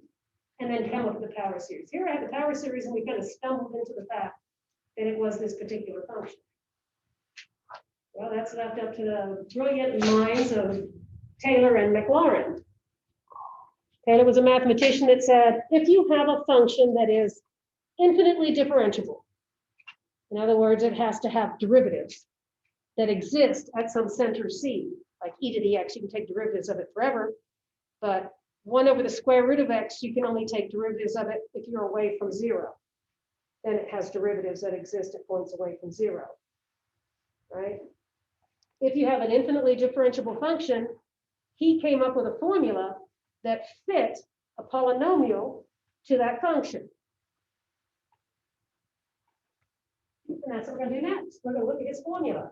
and then come up with a power series? Here I have the power series and we kind of stumbled into the fact that it was this particular function. Well, that's left up to the brilliant minds of Taylor and Maclaurin. Taylor was a mathematician that said, if you have a function that is infinitely differentiable, in other words, it has to have derivatives that exist at some center C, like e to the x, you can take derivatives of it forever, but 1 over the square root of x, you can only take derivatives of it if you're away from 0. Then it has derivatives that exist at points away from 0, right? If you have an infinitely differentiable function, he came up with a formula that fit a polynomial to that function. And that's what we're going to do next. We're going to look at his formula.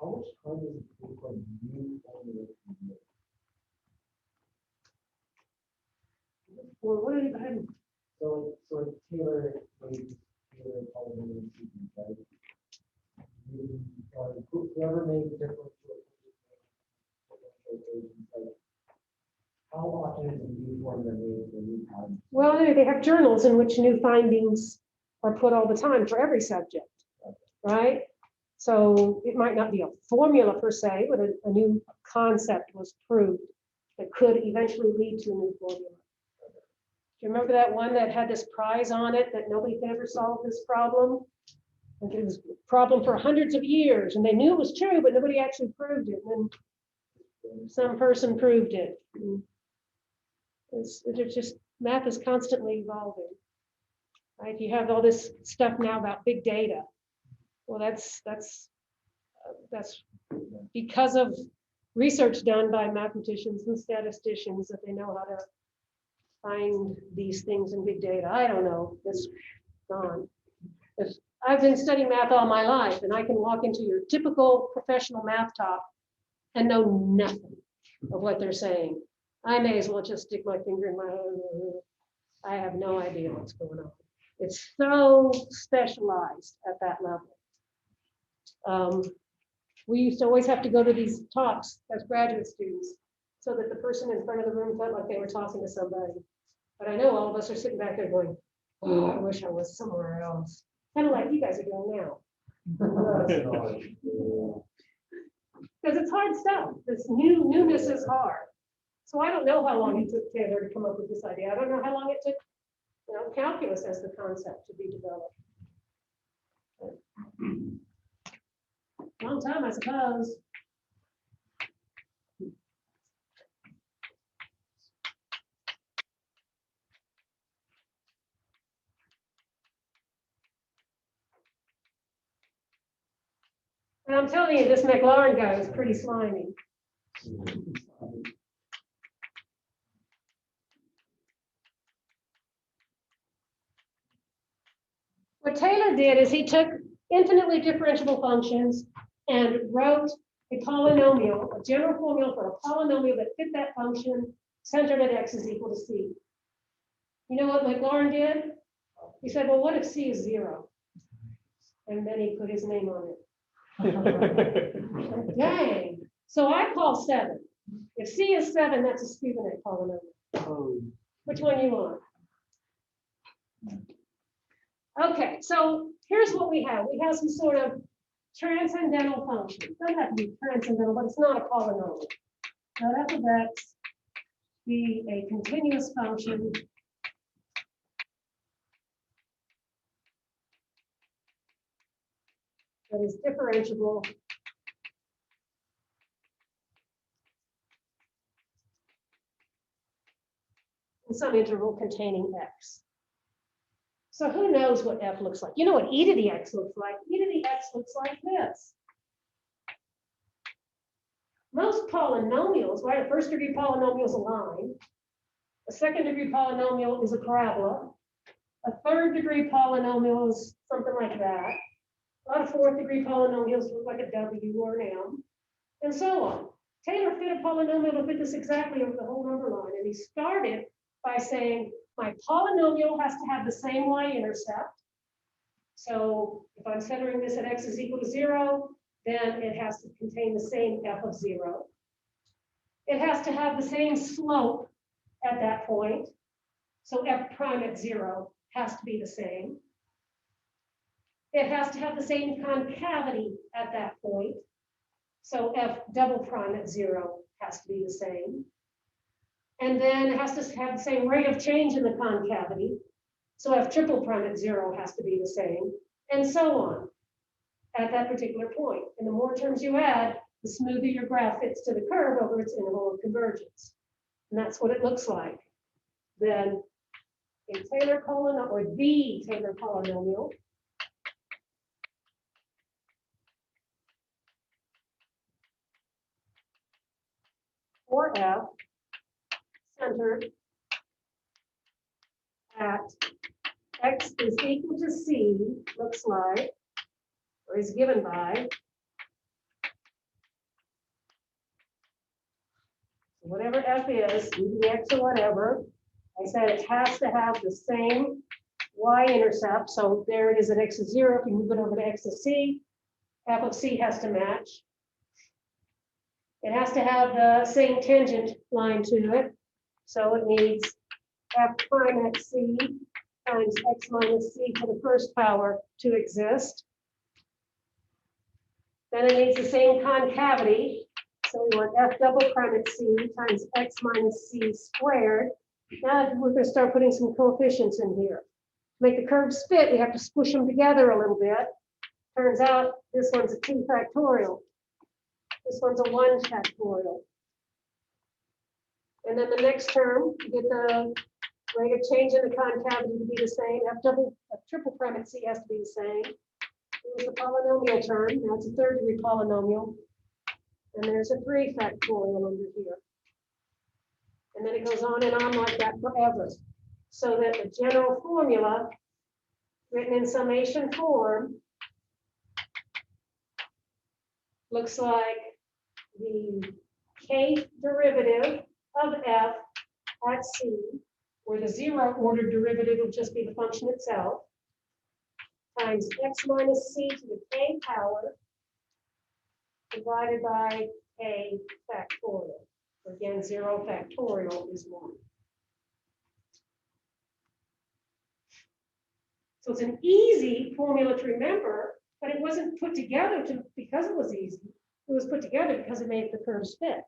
How much time does it take for a new formula to be made? Well, what did I have? So Taylor made Taylor polynomial sequence, right? whoever made the differential equations, like, how often is a new formula made for a new time? Well, they have journals in which new findings are put all the time for every subject, right? So it might not be a formula per se, but a new concept was proved that could eventually lead to a new formula. Do you remember that one that had this prize on it that nobody could ever solve this problem? And it was a problem for hundreds of years, and they knew it was true, but nobody actually proved it. And then some person proved it. And it's just, math is constantly evolving. Right? You have all this stuff now about big data. Well, that's because of research done by mathematicians and statisticians that they know how to find these things in big data. I don't know. It's gone. I've been studying math all my life, and I can walk into your typical professional math talk and know nothing of what they're saying. I may as well just stick my finger in my own. I have no idea what's going on. It's so specialized at that level. We used to always have to go to these talks as graduate students so that the person in front of the room felt like they were talking to somebody. But I know all of us are sitting back there going, oh, I wish I was somewhere else. Kind of like you guys are doing now. Because it's hard stuff. This newness is hard. So I don't know how long it took Taylor to come up with this idea. I don't know how long it took, calculus as the concept to be developed. Long time, I suppose. And I'm telling you, this McLaurin guy is pretty slimy. What Taylor did is he took infinitely differentiable functions and wrote a polynomial, a general formula for a polynomial that fit that function centered at x is equal to c. You know what McLaurin did? He said, well, what if c is 0? And then he put his name on it. Dang. So I call 7. If c is 7, that's a Schovanec polynomial. Which one you want? Okay, so here's what we have. We have some sort of transcendental function. It doesn't have to be transcendental, but it's not a polynomial. Now f of x be a continuous function that is differentiable in some interval containing x. So who knows what f looks like? You know what e to the x looks like? E to the x looks like this. Most polynomials, right? A first degree polynomial is a line. A second degree polynomial is a parabola. A third degree polynomial is something like that. A lot of fourth degree polynomials look like a W or an M, and so on. Taylor fit a polynomial to fit this exactly over the whole number line, and he started by saying, my polynomial has to have the same y-intercept. So if I'm centering this at x is equal to 0, then it has to contain the same f of 0. It has to have the same slope at that point. So f prime at 0 has to be the same. It has to have the same concavity at that point. So f double prime at 0 has to be the same. And then it has to have the same rate of change in the concavity. So f triple prime at 0 has to be the same, and so on at that particular point. And the more terms you add, the smoother your graph fits to the curve over its interval of convergence. And that's what it looks like. Then a Taylor polynomial, or the Taylor polynomial, for f centered at x is equal to c looks like, or is given by, whatever f is, e to the x or whatever. I said it has to have the same y-intercept. So there it is at x is 0. If you move it over to x is c, f of c has to match. It has to have the same tangent line to it. So it needs f prime x c times x minus c to the first power to exist. Then it needs the same concavity. So we want f double prime x c times x minus c squared. Now we're going to start putting some coefficients in here. To make the curves fit, we have to squish them together a little bit. Turns out this one's a 2 factorial. This one's a 1 factorial. And then the next term, you get the rate of change in the concavity to be the same. F triple prime at C has to be the same. Here's the polynomial term. That's a third degree polynomial. And there's a 3 factorial under here. And then it goes on like that forever. So that the general formula, written in summation form, looks like the kth derivative of f at c, where the 0 ordered derivative will just be the function itself, times x minus c to the k power divided by k factorial. Again, 0 factorial is 1. So it's an easy formula to remember, but it wasn't put together because it was easy. It was put together because it made the curves fit.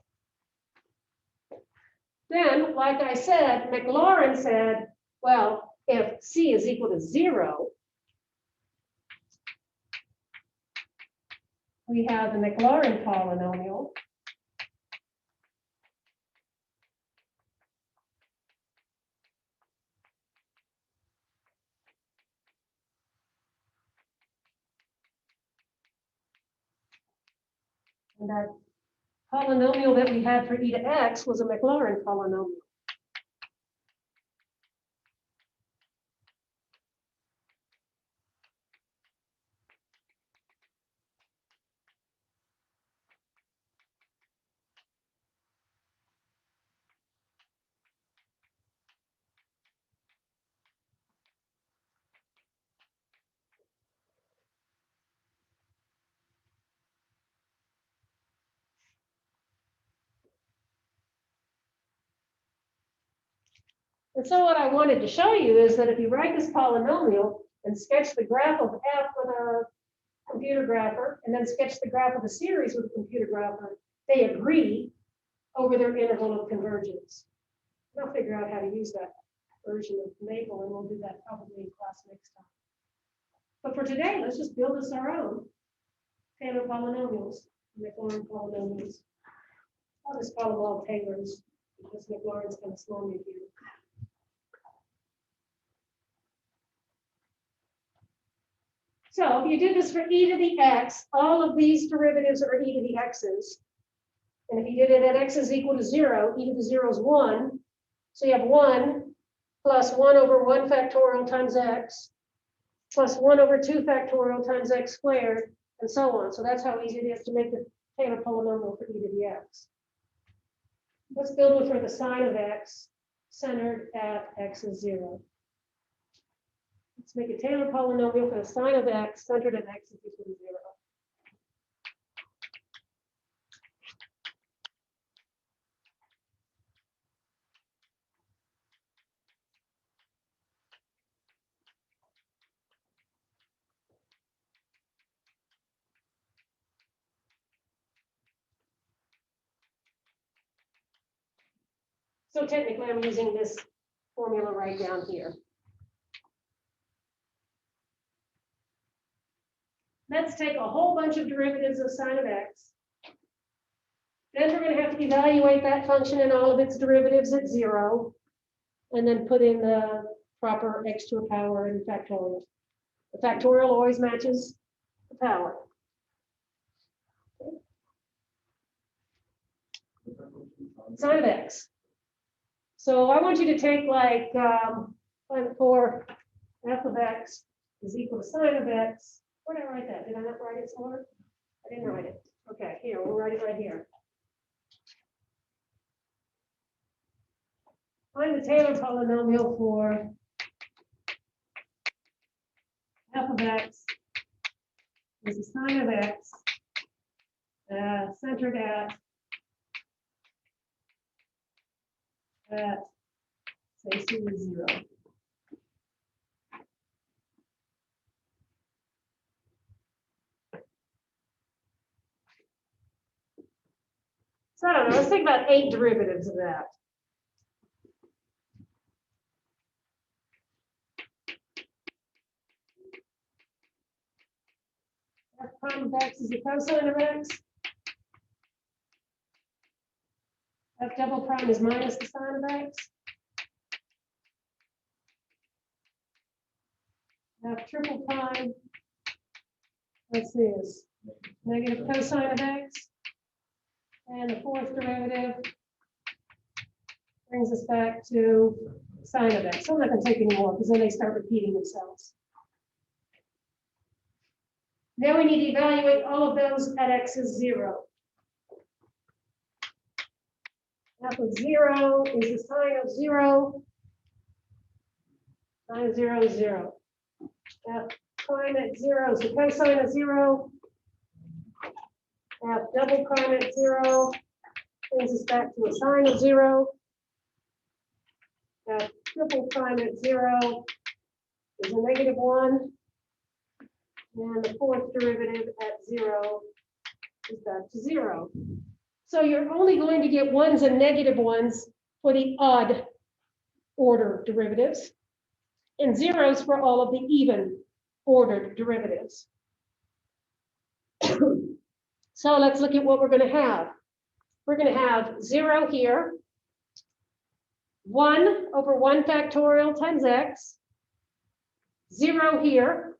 Then, like I said, Maclaurin said, well, if c is equal to 0, we have the Maclaurin polynomial. And that polynomial that we had for e to x was a Maclaurin polynomial. And so what I wanted to show you is that if you write this polynomial and sketch the graph of f with a computer grapher, and then sketch the graph of a series with a computer grapher, they agree over their interval of convergence. And I'll figure out how to use that version of Maple, and we'll do that probably in class next time. But for today, let's just build us our own Taylor polynomials, Maclaurin polynomials. I'll just call them all Taylors, because Maclaurin's kind of slow me here. So if you do this for e to the x, all of these derivatives are e to the x's. And if you did it at x is equal to 0, e to the 0 is 1. So you have 1 plus 1 over 1 factorial times x, plus 1 over 2 factorial times x squared, and so on. So that's how easy it is to make the Taylor polynomial for e to the x. Let's build one for the sine of x centered at x is 0. Let's make a Taylor polynomial for the sine of x centered at x is equal to 0. So technically, I'm using this formula right down here. Let's take a whole bunch of derivatives of sine of x. Then we're going to have to evaluate that function and all of its derivatives at 0, and then put in the proper x to a power and factorial. The factorial always matches the power. Sine of x. So I want you to take like for f of x is equal to sine of x. Where did I write that? Did I not write it somewhere? I didn't write it. Okay, here, we'll write it right here. Find the Taylor polynomial for f of x is the sine of x centered at say series 0. So I don't know, let's think about 8 derivatives of that. F prime of x is the cosine of x. F double prime is minus the sine of x. F triple prime, let's see, is negative cosine of x. And the fourth derivative brings us back to sine of x. So I'm not going to take any more because then they start repeating themselves. Now we need to evaluate all of those at x is 0. F of 0 is the sine of 0. Sine of 0 is 0. F prime at 0 is the cosine of 0. F double prime at 0 brings us back to a sine of 0. F triple prime at 0 is a negative 1. And the fourth derivative at 0 is back to 0. So you're only going to get ones and negative ones for the odd order derivatives, and zeros for all of the even ordered derivatives. So let's look at what we're going to have. We're going to have 0 here, 1 over 1 factorial times x, 0 here,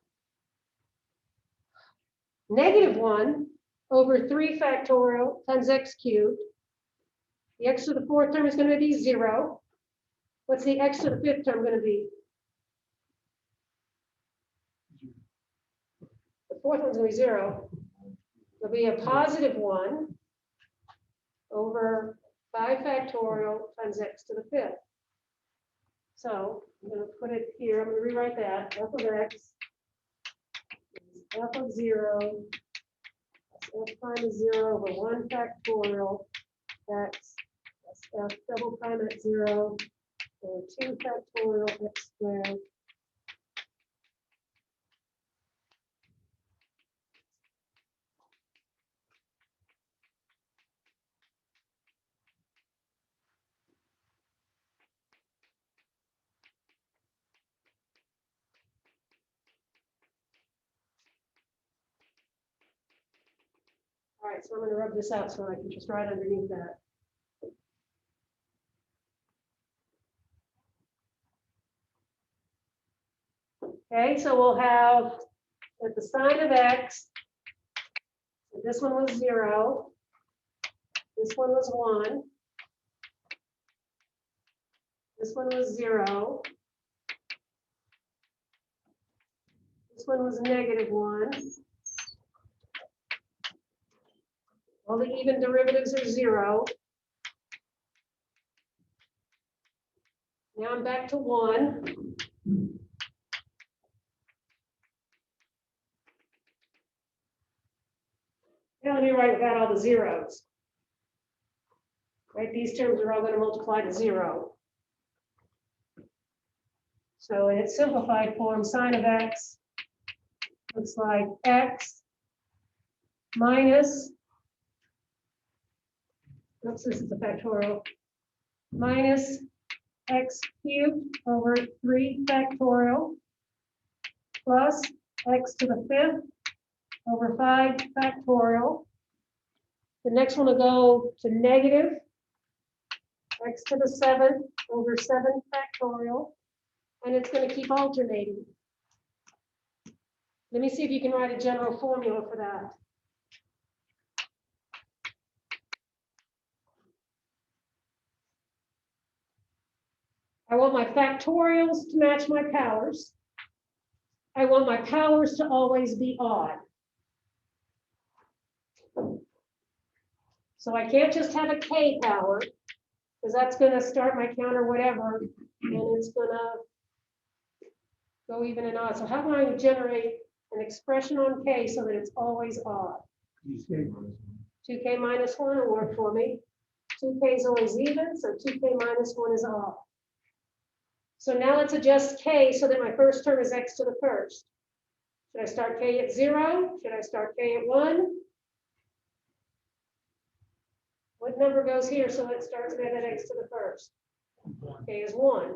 negative 1 over 3 factorial times x cubed. The x to the fourth term is going to be 0. What's the x to the fifth term going to be? The fourth one's going to be 0. There'll be a positive 1 over 5 factorial times x to the fifth. So I'm going to put it here. I'm going to rewrite that. F of x is f of 0 plus f prime is 0 over 1 factorial x plus f double prime at 0 over 2 factorial x squared. All right, so I'm going to rub this out so I can just write underneath that. Okay, so we'll have that the sine of x, this one was 0, this one was 1, this one was 0, this one was negative 1. All the even derivatives are 0. Now I'm back to 1. Now let me write out all the zeros. Right, these terms are all going to multiply to 0. So in its simplified form, sine of x looks like x minus, oops, this is a factorial, minus x cubed over 3 factorial plus x to the fifth over 5 factorial. The next one will go to negative x to the 7th over 7 factorial, and it's going to keep alternating. Let me see if you can write a general formula for that. I want my factorials to match my powers. I want my powers to always be odd. So I can't just have a k power, because that's going to start my counter whatever, and it's going to go even and odd. So how am I going to generate an expression on k so that it's always odd. 2k minus 1 will work for me. 2k is always even, so 2k minus 1 is odd. So now let's adjust k so that my first term is x to the first. Should I start k at 0? Should I start k at 1? What number goes here so it starts with at x to the first? K is 1.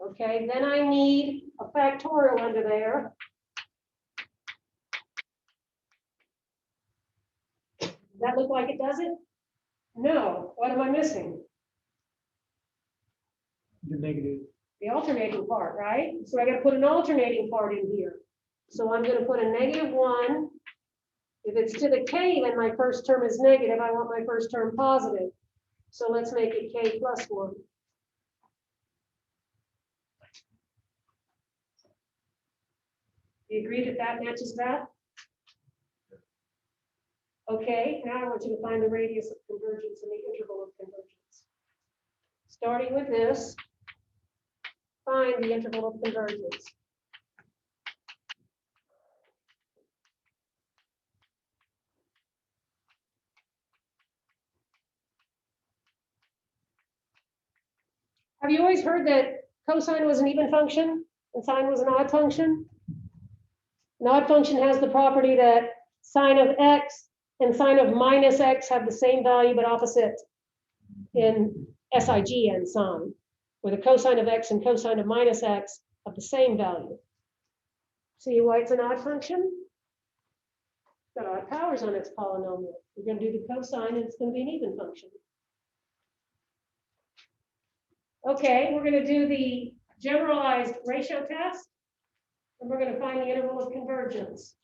Okay, then I need a factorial under there. Does that look like it does it? No. What am I missing? The negative. The alternating part, right? So I got to put an alternating part in here. So I'm going to put a -1. If it's to the k, then my first term is negative. I want my first term positive. So let's make it k plus 1. Do you agree that that matches that? Okay, now I want you to find the radius of convergence and the interval of convergence. Starting with this, find the interval of convergence. Have you always heard that cosine was an even function and sine was an odd function? An odd function has the property that sine of x and sine of minus x have the same value but opposite in SIG and sine, where the cosine of x and cosine of minus x have the same value. See why it's an odd function? It's got odd powers on its polynomial. We're going to do the cosine and it's going to be an even function. Okay, we're going to do the generalized ratio test, and we're going to find the interval of convergence.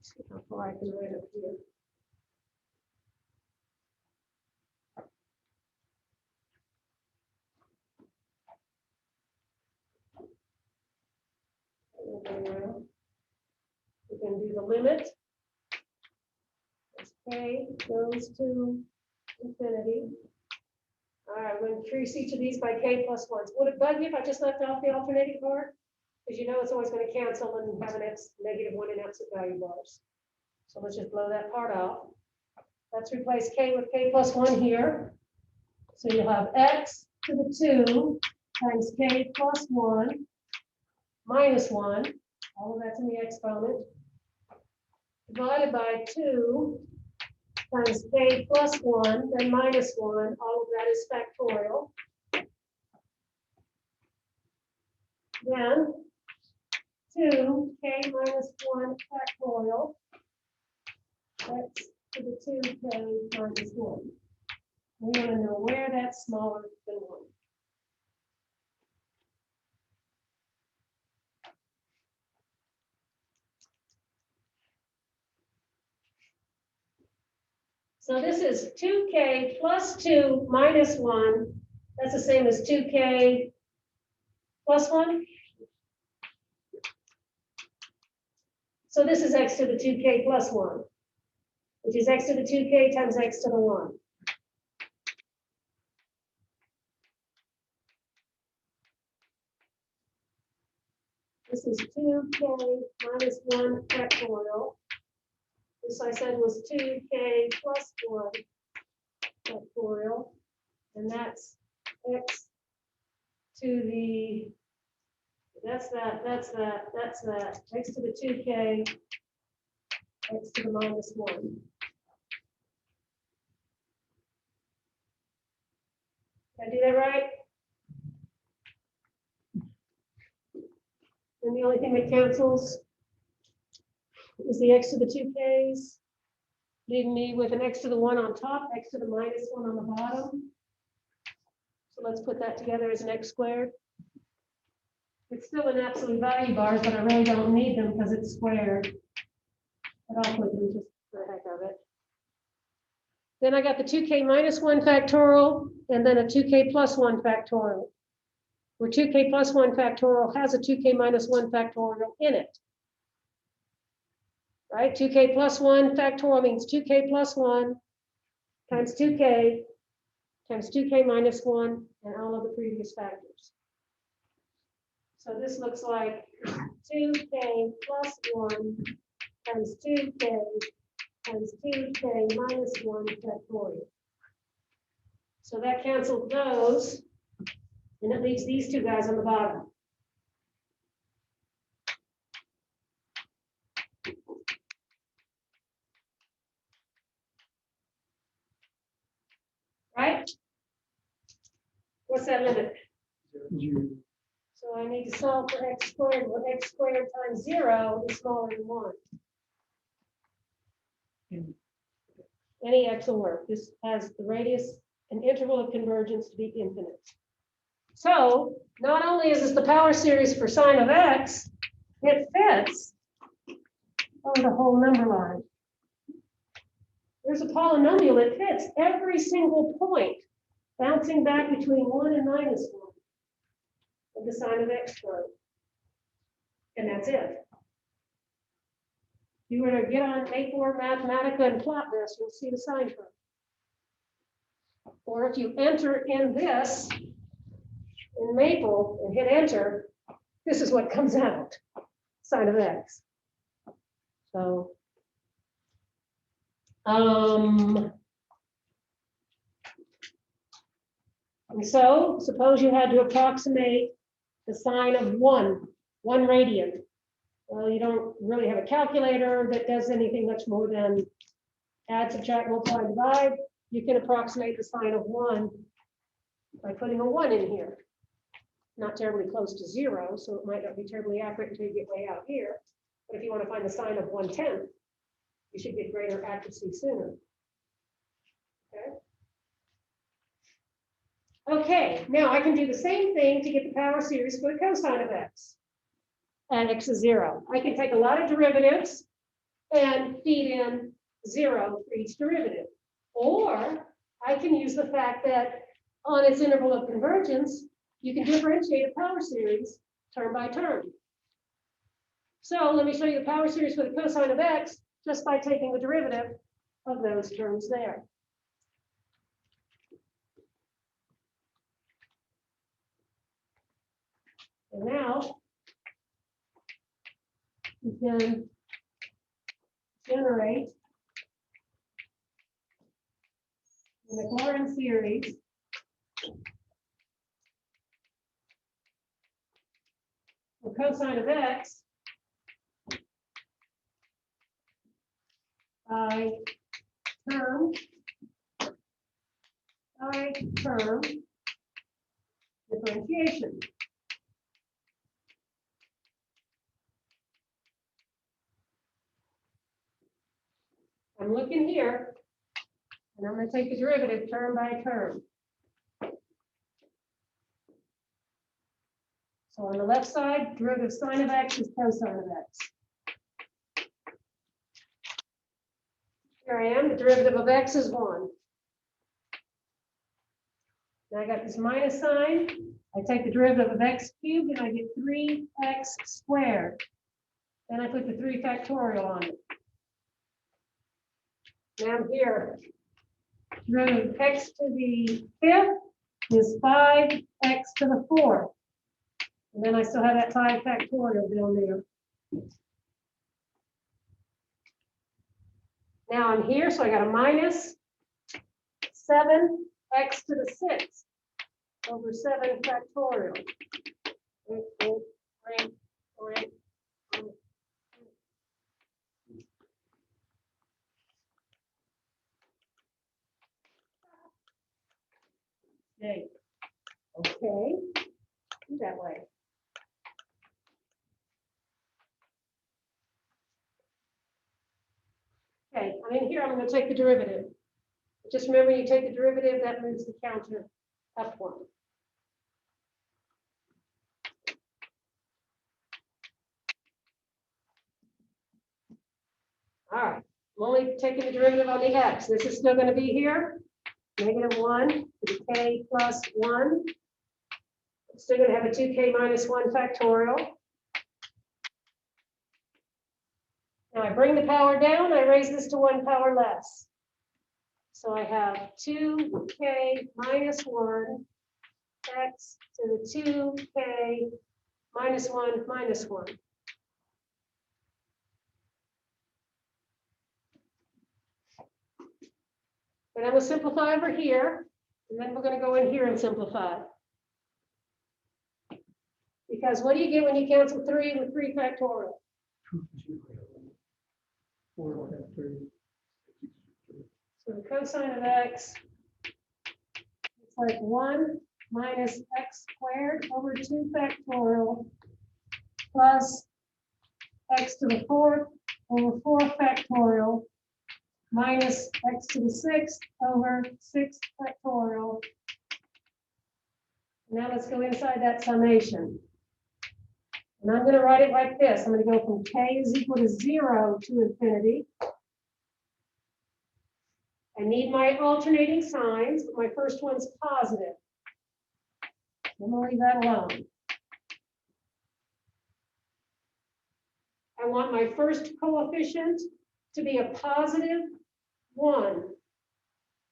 See how far I can write up here. We can do the limit. K goes to infinity. All right, we're going to increase each of these by k plus 1. Would it bug you if I just left off the alternating part? Because you know it's always going to cancel and have an -1 in absolute value bars. So let's just blow that part out. Let's replace k with k plus 1 here. So you'll have x to the 2 times k plus 1 minus 1. All of that's in the exponent. Divided by 2 times k plus 1, then minus 1, all of that is factorial. Then 2k minus 1 factorial, x to the 2k minus 1. We want to know where that's smaller than 1. So this is 2k plus 2 minus 1. That's the same as 2k plus 1. So this is x to the 2k plus 1, which is x to the 2k times x to the 1. This is 2k minus 1 factorial. This I said was 2k plus 1 factorial, and that's x to the, that's that, x to the 2k, x to the minus 1. Did I do that right? And the only thing that cancels is the x to the 2k's, leaving me with an x to the 1 on top, x to the minus 1 on the bottom. So let's put that together as an x squared. It's still in absolute value bars, but I really don't need them because it's squared. But I'll put them just for the heck of it. Then I got the 2k minus 1 factorial and then a 2k plus 1 factorial, where 2k plus 1 factorial has a 2k minus 1 factorial in it. Right, 2k plus 1 factorial means 2k plus 1 times 2k times 2k minus 1 and all of the previous factors. So this looks like 2k plus 1 times 2k times 2k minus 1 factorial. So that cancels those, and it leaves these two guys on the bottom. Right? What's that limit? You, So I need to solve for x squared. Well, x squared times 0 is smaller than 1. Any x will work. This has the radius and interval of convergence to be infinite. So not only is this the power series for sine of x, it fits over the whole number line. There's a polynomial that fits every single point, bouncing back between 1 and minus 1 of the sine of x curve. And that's it. If you were to get on A4 Mathematica and plot this, you'll see the sine curve. Or if you enter in this, in Maple, and hit enter, this is what comes out, sine of x. So, and so suppose you had to approximate the sine of one radian. Well, you don't really have a calculator that does anything much more than add, subtract, multiply, divide. You can approximate the sine of 1 by putting a 1 in here. Not terribly close to 0, so it might not be terribly accurate until you get way out here. But if you want to find the sine of 1/10, you should get greater accuracy sooner. Okay, now I can do the same thing to get the power series for the cosine of x at x is 0. I can take a lot of derivatives and feed in 0 for each derivative. Or I can use the fact that on its interval of convergence, you can differentiate a power series term by term. So let me show you the power series for the cosine of x just by taking the derivative of those terms there. And now we can generate the Maclaurin series for cosine of x by term differentiation. I'm looking here, and I'm going to take the derivative term by term. So on the left side, derivative sine of x is cosine of x. Here I am, the derivative of x is 1. Now I got this minus sign. I take the derivative of x cubed, and I get 3x squared. Then I put the 3 factorial on it. Now here, derivative of x to the 5th is 5x to the 4th. And then I still have that 5 factorial down there. Now I'm here, so I got a minus 7x to the 6th over 7 factorial. Okay, do that way. Okay, I'm in here, I'm going to take the derivative. Just remember, you take the derivative, that moves the counter up 1. All right, I'm only taking the derivative on the x. This is still going to be here. -1 to the k plus 1. I'm still going to have a 2k minus 1 factorial. Now I bring the power down, I raise this to 1 power less. So I have 2k minus 1 x to the 2k minus 1 minus 1. And then we'll simplify over here, and then we're going to go in here and simplify. Because what do you get when you cancel 3 with 3 factorial? 4 factor. So the cosine of x, it's like 1 minus x squared over 2 factorial plus x to the 4th over 4 factorial minus x to the 6th over 6 factorial. Now let's go inside that summation. And I'm going to write it like this. I'm going to go from k is equal to 0 to infinity. I need my alternating signs, but my first one's positive. I'm going to leave that alone. I want my first coefficient to be a positive 1.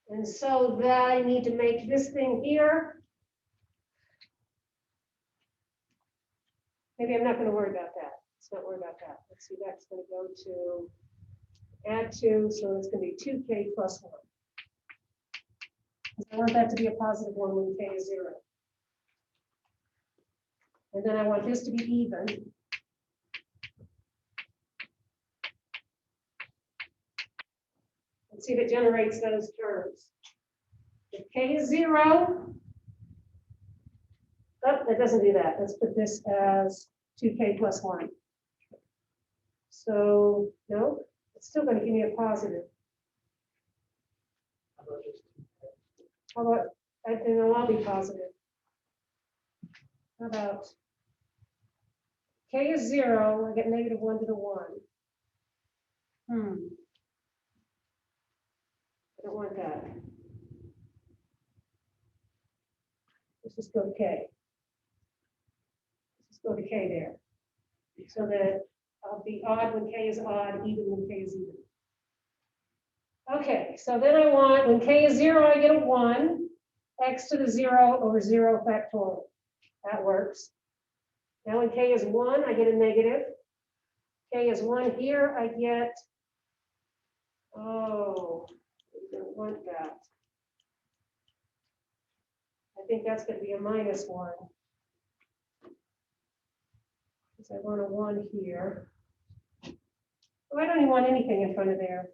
And so that I need to make this thing here. Maybe I'm not going to worry about that. Let's not worry about that. Let's see, that's going to go to add 2, so it's going to be 2k plus 1. I want that to be a positive 1 when k is 0. And then I want this to be even. Let's see if it generates those terms. If k is 0, oh, that doesn't do that. Let's put this as 2k plus 1. So, no, it's still going to give me a positive. How about, I think I'll be positive. How about k is 0, I get negative 1 to the 1. I don't want that. Let's just go to k. Let's just go to k there. So that I'll be odd when k is odd, even when k is even. Okay, so then I want, when k is 0, I get a 1, x to the 0 over 0 factorial. That works. Now when k is 1, I get a negative. K is 1 here, I get, oh, I don't want that. I think that's going to be a minus 1. Because I want a 1 here. Oh, I don't even want anything in front of there.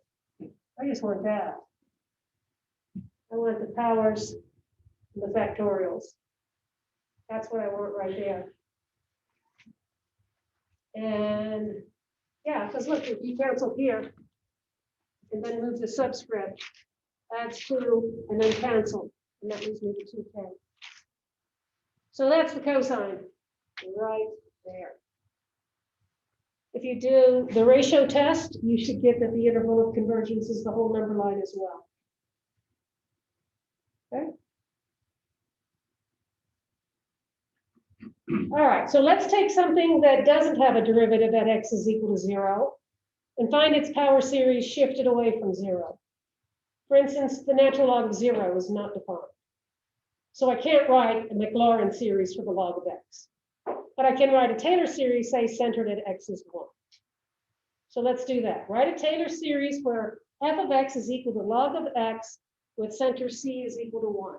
I just want that. I want the powers and the factorials. That's what I want right there. And yeah, because look, if you cancel here and then move the subscript, adds 2 and then cancel, and that leaves me with 2k. So that's the cosine right there. If you do the ratio test, you should get that the interval of convergence is the whole number line as well. Okay. All right, so let's take something that doesn't have a derivative at x is equal to 0 and find its power series shifted away from 0. For instance, the natural log of 0 is not defined. So I can't write a Maclaurin series for the log of x. But I can write a Taylor series, say, centered at x is 1. So let's do that. Write a Taylor series where f of x is equal to log of x with center c is equal to 1.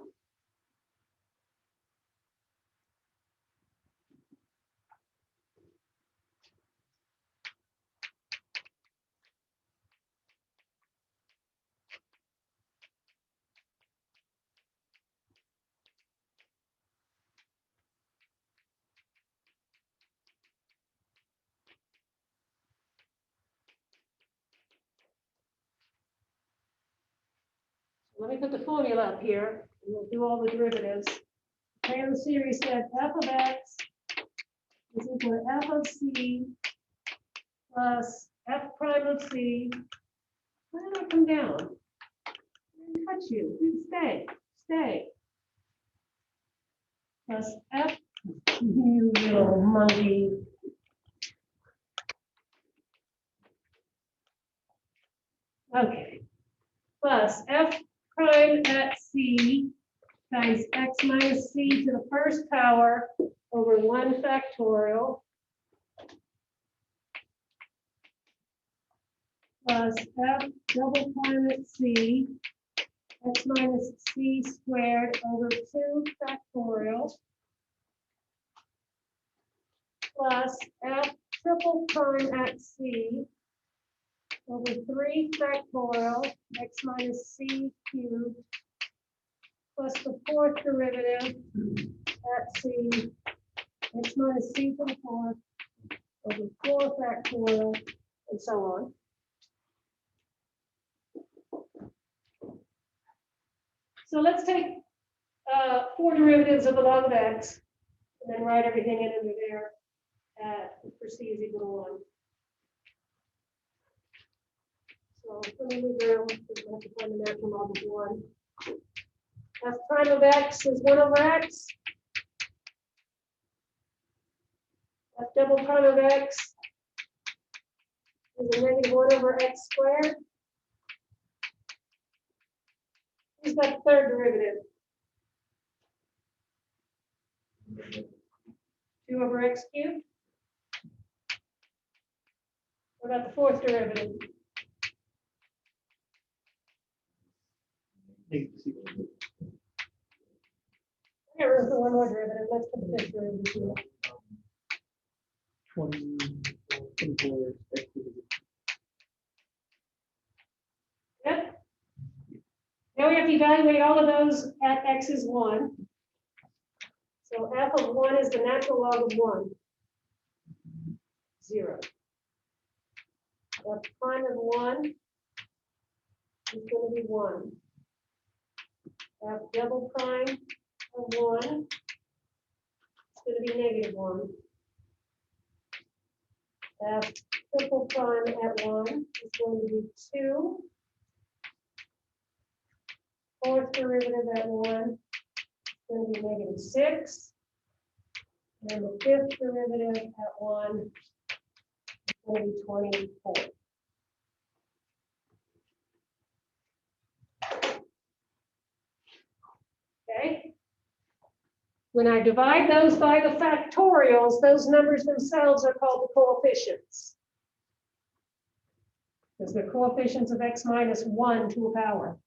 Let me put the formula up here, and we'll do all the derivatives. Taylor series said f of x is equal to f of c plus f prime of c. Why did I come down? I didn't touch you. Please stay. Stay. Plus f, you little monkey. Okay. Plus f prime at C times x minus c to the first power over 1 factorial plus f double prime at c x minus c squared over 2 factorial plus f triple prime at c over 3 factorial x minus c cubed plus the fourth derivative at c x minus c to the fourth over 4 factorial and so on. So let's take 4 derivatives of the log of x and then write everything in under there for c is equal to 1. So let me move around because we have to find the natural log of 1. F prime of x is 1 over x. F double prime of x is a negative 1 over x squared. Who's got the third derivative? 2 over x cubed. What about the fourth derivative? negative c. I got room for one more derivative. Let's put the fifth derivative here. 24 x to the Yep. Now we have to evaluate all of those at x is 1. So f of 1 is the natural log of 1. 0. F prime of 1 is going to be 1. F double prime of 1 is going to be negative 1. F triple prime at 1 is going to be 2. Fourth derivative at 1 is going to be negative 6. And the fifth derivative at 1 is going to be 24. Okay. When I divide those by the factorials, those numbers themselves are called the coefficients. Because they're coefficients of x minus 1 to a power.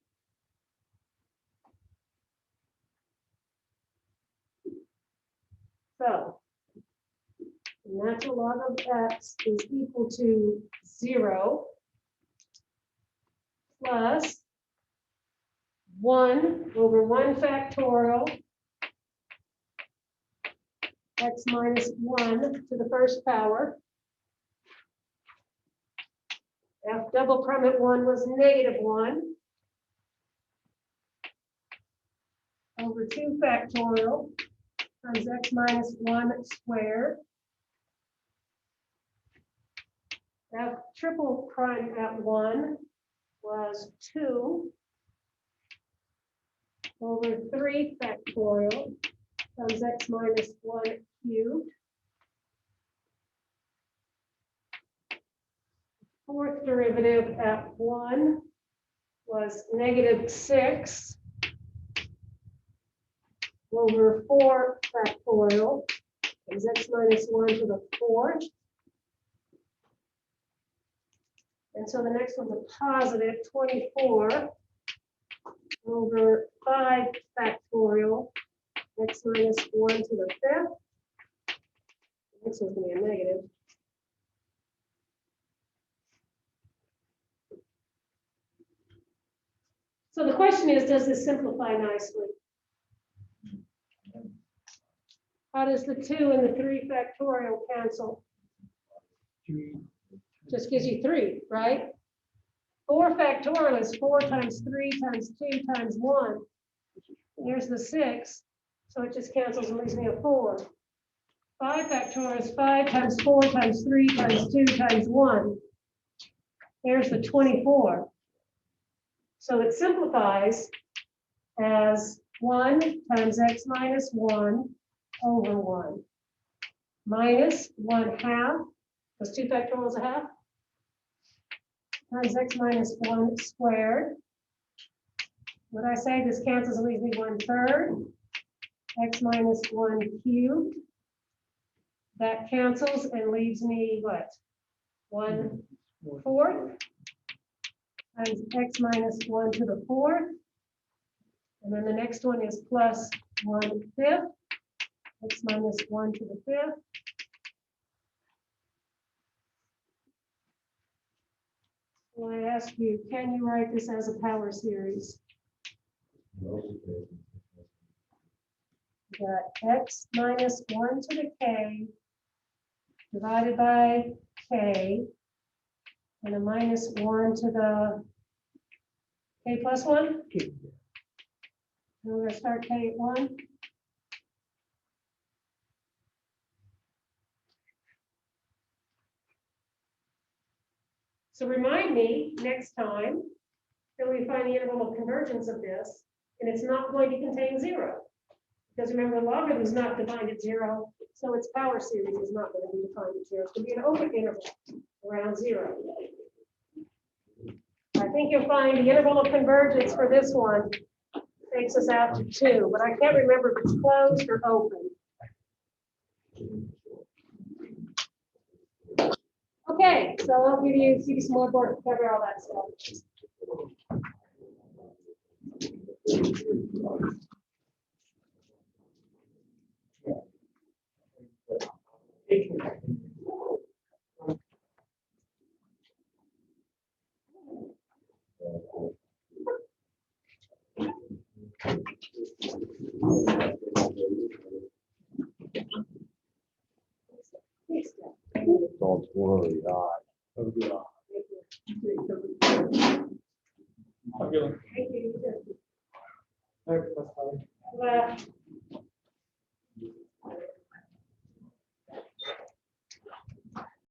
So, the natural log of x is equal to 0 plus 1 over 1 factorial x minus 1 to the first power. F double prime at 1 was negative 1 over 2 factorial times x minus 1 squared. F triple prime at 1 was 2 over 3 factorial times x minus 1 cubed. Fourth derivative at 1 was negative 6 over 4 factorial times x minus 1 to the fourth. And so the next one's a positive 24 over 5 factorial x minus 1 to the fifth. The next one's going to be a negative. So the question is, does this simplify nicely? How does the 2 and the 3 factorial cancel? 3. Just gives you 3, right? 4 factorial is 4 times 3 times 2 times 1. Here's the 6, so it just cancels and leaves me a 4. 5 factorial is 5 times 4 times 3 times 2 times 1. There's the 24. So it simplifies as 1 times x minus 1 over 1 minus 1/2, because 2 factorial is a half, times x minus 1 squared What I say, this cancels and leaves me 1/3. X minus 1 cubed. That cancels and leaves me what? 1/4 times x minus 1 to the 4th. And then the next one is plus 1/5. X minus 1 to the 5th. So I ask you, can you write this as a power series? You got x minus 1 to the k divided by k, and a minus 1 to the k plus 1. And we're going to start k at 1. So remind me next time that we find the interval of convergence of this, and it's not going to contain 0. Because remember, the logarithm is not defined at 0, so its power series is not going to be defined at 0. It's going to be an open interval around 0. I think you'll find the interval of convergence for this one takes us out to 2, but I can't remember if it's closed or open. Okay, so I'll give you some more board to cover all that stuff. Don't worry, Thank you. Thanks, that's fine. Well,